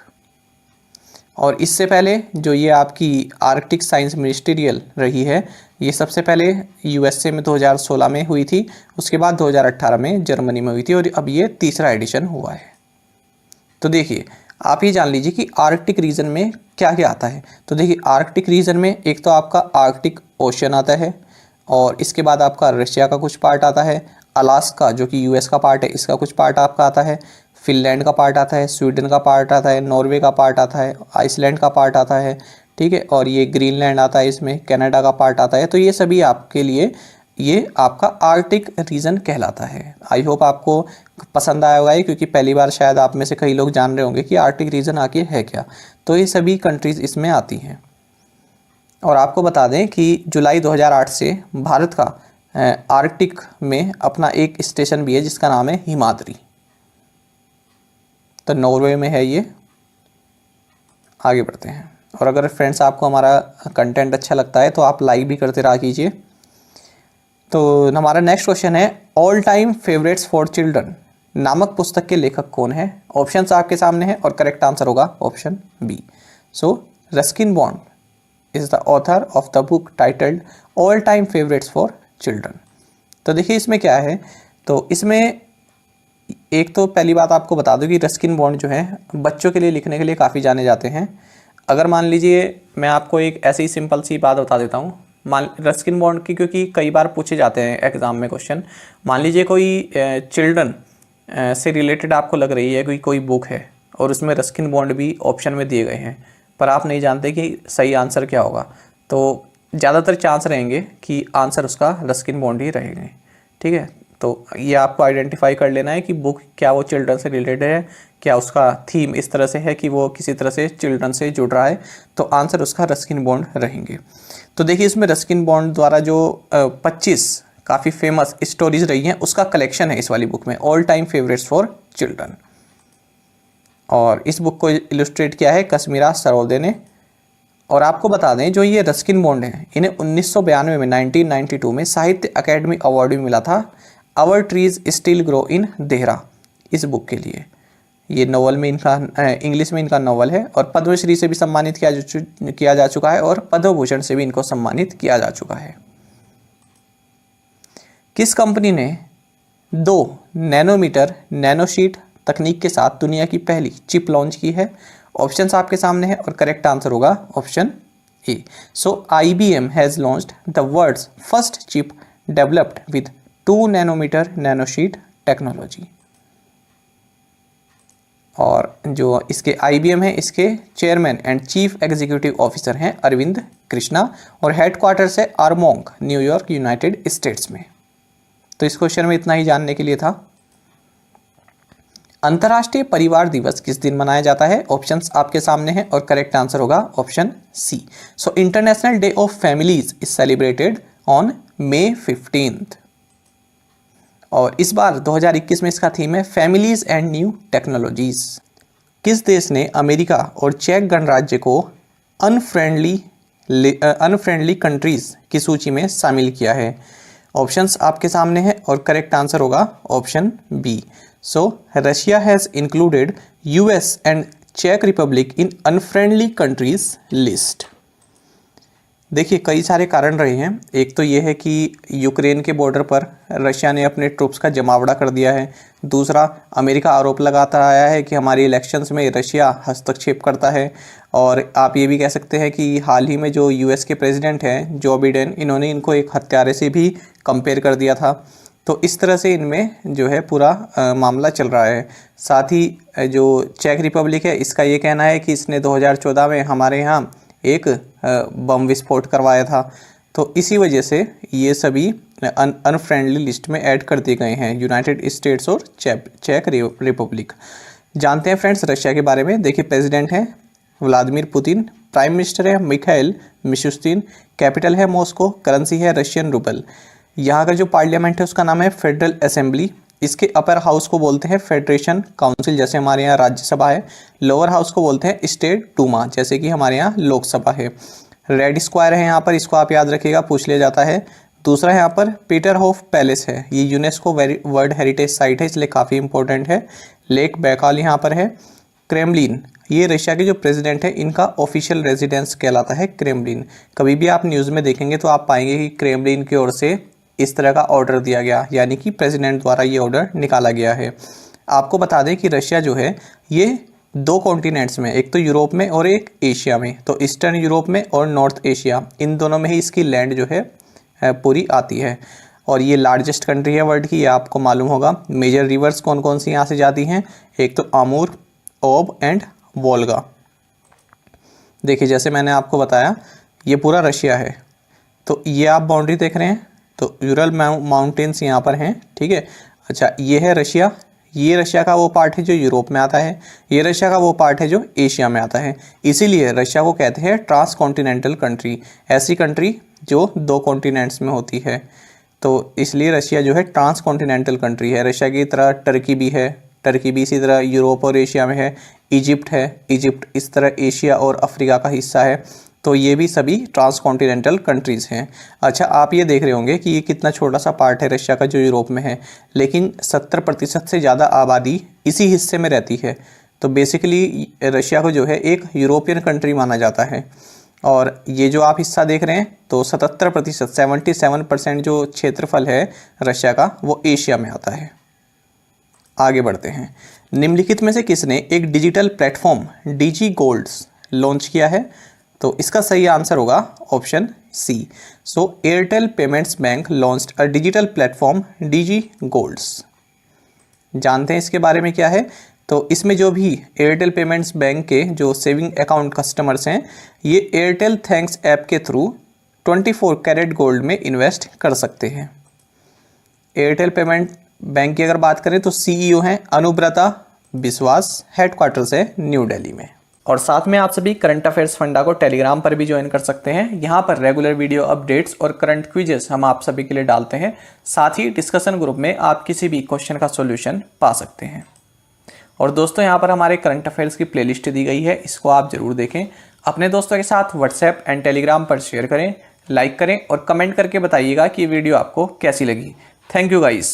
और इससे पहले जो ये आपकी आर्कटिक साइंस मिनिस्टीरियल रही है, ये सबसे पहले यूएसए में 2016 में हुई थी, उसके बाद 2018 में जर्मनी में हुई थी, और अब ये तीसरा एडिशन हुआ है। तो देखिए, आप ये जान लीजिए कि आर्कटिक रीजन में क्या क्या आता है। तो देखिए, आर्कटिक रीजन में एक तो आपका आर्कटिक ओशन आता है, और इसके बाद आपका रशिया का कुछ पार्ट आता है, अलास्का जो कि यूएस का पार्ट है, इसका कुछ पार्ट आपका आता है, फिनलैंड का पार्ट आता है, स्वीडन का पार्ट आता है, नॉर्वे का पार्ट आता है, आइसलैंड का पार्ट आता है, ठीक है। और ये ग्रीनलैंड आता है, इसमें कनाडा का पार्ट आता है। तो ये सभी आपके लिए ये आपका आर्कटिक रीजन कहलाता है। आई होप आपको पसंद आया होगा, क्योंकि पहली बार शायद आप में से कई लोग जान रहे होंगे कि आर्कटिक रीजन आखिर है क्या। तो ये सभी कंट्रीज़ इसमें आती हैं। और आपको बता दें कि जुलाई 2008 से भारत का आर्कटिक में अपना एक स्टेशन भी है जिसका नाम है हिमाद्री। तो नॉर्वे में है ये। आगे बढ़ते हैं। और अगर फ्रेंड्स आपको हमारा कंटेंट अच्छा लगता है तो आप लाइक भी करते रहा कीजिए। तो हमारा नेक्स्ट क्वेश्चन है, all time favourites for children नामक पुस्तक के लेखक कौन है। ऑप्शंस आपके सामने हैं और करेक्ट आंसर होगा option B. So Ruskin Bond is the author of the book titled all time favourites for children. तो देखिए इसमें क्या है, तो इसमें एक तो पहली बात आपको बता दूं कि रस्किन बॉन्ड जो है बच्चों के लिए लिखने के लिए काफ़ी जाने जाते हैं। अगर मान लीजिए मैं आपको एक ऐसी सिंपल सी बात बता देता हूँ, रस्किन बॉन्ड की, क्योंकि कई बार पूछे जाते हैं एग्जाम में क्वेश्चन। मान लीजिए कोई चिल्ड्रन से रिलेटेड आपको लग रही है कोई बुक है और उसमें रस्किन बॉन्ड भी ऑप्शन में दिए गए हैं, पर आप नहीं जानते कि सही आंसर क्या होगा, तो ज़्यादातर चांस रहेंगे कि आंसर उसका रस्किन बॉन्ड ही रहेंगे, ठीक है। तो ये आपको आइडेंटिफाई कर लेना है कि बुक क्या वो चिल्ड्रन से रिलेटेड है, क्या उसका थीम इस तरह से है कि वो किसी तरह से चिल्ड्रन से जुड़ रहा है, तो आंसर उसका रस्किन बॉन्ड रहेंगे। तो देखिए इसमें रस्किन बॉन्ड द्वारा जो 25 काफ़ी फेमस स्टोरीज रही हैं उसका कलेक्शन है इस वाली बुक में, all time favourites for children. और इस बुक को इलस्ट्रेट किया है कश्मीरा सरोदे ने। और आपको बता दें जो ये रस्किन बॉन्ड हैं इन्हें 1992 में 1992 में साहित्य अकेडमी अवार्ड भी मिला था, our trees still grow in Dehra, इस बुक के लिए। ये नॉवल में इनका इंग्लिश में इनका नॉवल है, और पद्मश्री से भी सम्मानित किया जा चुका है और पद्म भूषण से भी इनको सम्मानित किया जा चुका है। किस कंपनी ने 2 नैनोमीटर नैनोशीट तकनीक के साथ दुनिया की पहली चिप लॉन्च की है। ऑप्शंस आपके सामने है और करेक्ट आंसर होगा option A. So IBM has launched the world's first chip developed with 2 nanometre nanosheet technology. और जो इसके IBM है इसके chairman and chief executive officer हैं अरविंद कृष्णा और हेडक्वार्टर्स है आर्मोंग, न्यूयॉर्क, यूनाइटेड स्टेट्स में। तो इस क्वेश्चन में इतना ही जानने के लिए था। अंतर्राष्ट्रीय परिवार दिवस किस दिन मनाया जाता है? ऑप्शंस आपके सामने हैं और करेक्ट आंसर होगा option C. So international day of families is celebrated on May 15th। और इस बार 2021 में इसका थीम है फैमिलीज एंड न्यू टेक्नोलॉजीज। किस देश ने अमेरिका और चेक गणराज्य को अनफ्रेंडली कंट्रीज की सूची में शामिल किया है? ऑप्शंस आपके सामने हैं और करेक्ट आंसर होगा option B. So Russia has included US and चेक Republic in unfriendly countries list. देखिए कई सारे कारण रहे हैं। एक तो ये है कि यूक्रेन के बॉर्डर पर रशिया ने अपने ट्रूप्स का जमावड़ा कर दिया है। दूसरा, अमेरिका आरोप लगाता आया है कि हमारी इलेक्शंस में रशिया हस्तक्षेप करता है। और आप ये भी कह सकते हैं कि हाल ही में जो US के प्रेसिडेंट हैं जो बाइडेन, इन्होंने इनको एक हत्यारे से भी कंपेयर कर दिया था। तो इस तरह से इनमें जो है पूरा मामला चल रहा है। साथ ही जो चेक रिपब्लिक है इसका ये कहना है कि इसने 2014 में हमारे यहाँ एक बम विस्फोट करवाया था। तो इसी वजह से ये सभी अनफ्रेंडली लिस्ट में ऐड कर दिए गए हैं, यूनाइटेड स्टेट्स और चेक रिपब्लिक। जानते हैं फ्रेंड्स रशिया के बारे में। देखिए प्रेसिडेंट है व्लादिमीर पुतिन, प्राइम मिनिस्टर है मिखाइल मिशुस्तिन, कैपिटल है मॉस्को, करेंसी है रशियन रूबल। यहाँ का जो पार्लियामेंट है उसका नाम है फेडरल असेंबली। इसके अपर हाउस को बोलते हैं फेडरेशन काउंसिल, जैसे हमारे यहाँ राज्यसभा है। लोअर हाउस को बोलते हैं स्टेट डूमा, जैसे कि हमारे यहाँ लोकसभा है। रेड स्क्वायर है यहाँ पर, इसको आप याद रखिएगा, पूछ लिया जाता है। दूसरा यहाँ पर पीटरहोफ पैलेस है, ये यूनेस्को वर्ल्ड हेरिटेज साइट है, इसलिए काफ़ी इंपॉर्टेंट है। लेक बैकाल यहाँ पर है। क्रेमलिन, ये रशिया के जो प्रेसिडेंट है इनका ऑफिशियल रेजिडेंस कहलाता है क्रेमलिन। कभी भी आप न्यूज़ में देखेंगे तो आप पाएंगे कि क्रेमलिन की ओर से इस तरह का ऑर्डर दिया गया, यानी कि प्रेसिडेंट द्वारा ये ऑर्डर निकाला गया है। आपको बता दें कि रशिया जो है ये 2 कॉन्टिनेंट्स में, एक तो यूरोप में और एक एशिया में, तो ईस्टर्न यूरोप में और नॉर्थ एशिया, इन दोनों में ही इसकी लैंड जो है पूरी आती है। और ये लार्जेस्ट कंट्री है वर्ल्ड की, ये आपको मालूम होगा। मेजर रिवर्स कौन कौन सी यहाँ से जाती हैं? एक तो आमूर, ओब एंड वोल्गा। देखिए जैसे मैंने आपको बताया ये पूरा रशिया है। तो ये आप बाउंड्री देख रहे हैं, तो यूरल माउंटेन्स यहाँ पर हैं, ठीक है। अच्छा ये है रशिया, ये रशिया का वो पार्ट है जो यूरोप में आता है, ये रशिया का वो पार्ट है जो एशिया में आता है। इसीलिए रशिया को कहते हैं ट्रांस कॉन्टिनेंटल कंट्री, ऐसी कंट्री जो 2 कॉन्टिनेंट्स में होती है। तो इसलिए रशिया जो है ट्रांस कॉन्टिनेंटल कंट्री है। रशिया की तरह टर्की भी है, टर्की भी इसी तरह यूरोप और एशिया में है। इजिप्ट है, इजिप्ट इस तरह एशिया और अफ्रीका का हिस्सा है। तो ये भी सभी ट्रांस कॉन्टिनेंटल कंट्रीज़ हैं। अच्छा आप ये देख रहे होंगे कि ये कितना छोटा सा पार्ट है रशिया का जो यूरोप में है, लेकिन 70% से ज़्यादा आबादी इसी हिस्से में रहती है। तो बेसिकली रशिया को जो है एक यूरोपियन कंट्री माना जाता है। और ये जो आप हिस्सा देख रहे हैं तो 77%, 77% जो क्षेत्रफल है रशिया का वो एशिया में आता है। आगे बढ़ते हैं। निम्नलिखित में से किसने एक digital platform DG golds launch किया है? तो इसका सही आंसर होगा option C. So Airtel Payments Bank launched a digital platform DG golds. जानते हैं इसके बारे में क्या है? तो इसमें जो भी एयरटेल पेमेंट्स बैंक के जो सेविंग अकाउंट कस्टमर्स हैं ये एयरटेल थैंक्स ऐप के थ्रू 24 कैरेट गोल्ड में इन्वेस्ट कर सकते हैं। एयरटेल पेमेंट बैंक की अगर बात करें तो CEO हैं अनुब्रता विश्वास, हेडक्वार्टर्स है न्यू दिल्ली में। और साथ में आप सभी करंट अफेयर्स फंडा को टेलीग्राम पर भी ज्वाइन कर सकते हैं। यहाँ पर रेगुलर वीडियो अपडेट्स और करंट क्विजेस हम आप सभी के लिए डालते हैं। साथ ही डिस्कशन ग्रुप में आप किसी भी क्वेश्चन का सॉल्यूशन पा सकते हैं। और दोस्तों यहाँ पर हमारे करंट अफेयर्स की प्लेलिस्ट दी गई है, इसको आप जरूर देखें। अपने दोस्तों के साथ व्हाट्सएप एंड टेलीग्राम पर शेयर करें, लाइक करें और कमेंट करके बताइएगा कि वीडियो आपको कैसी लगी। Thank you guys.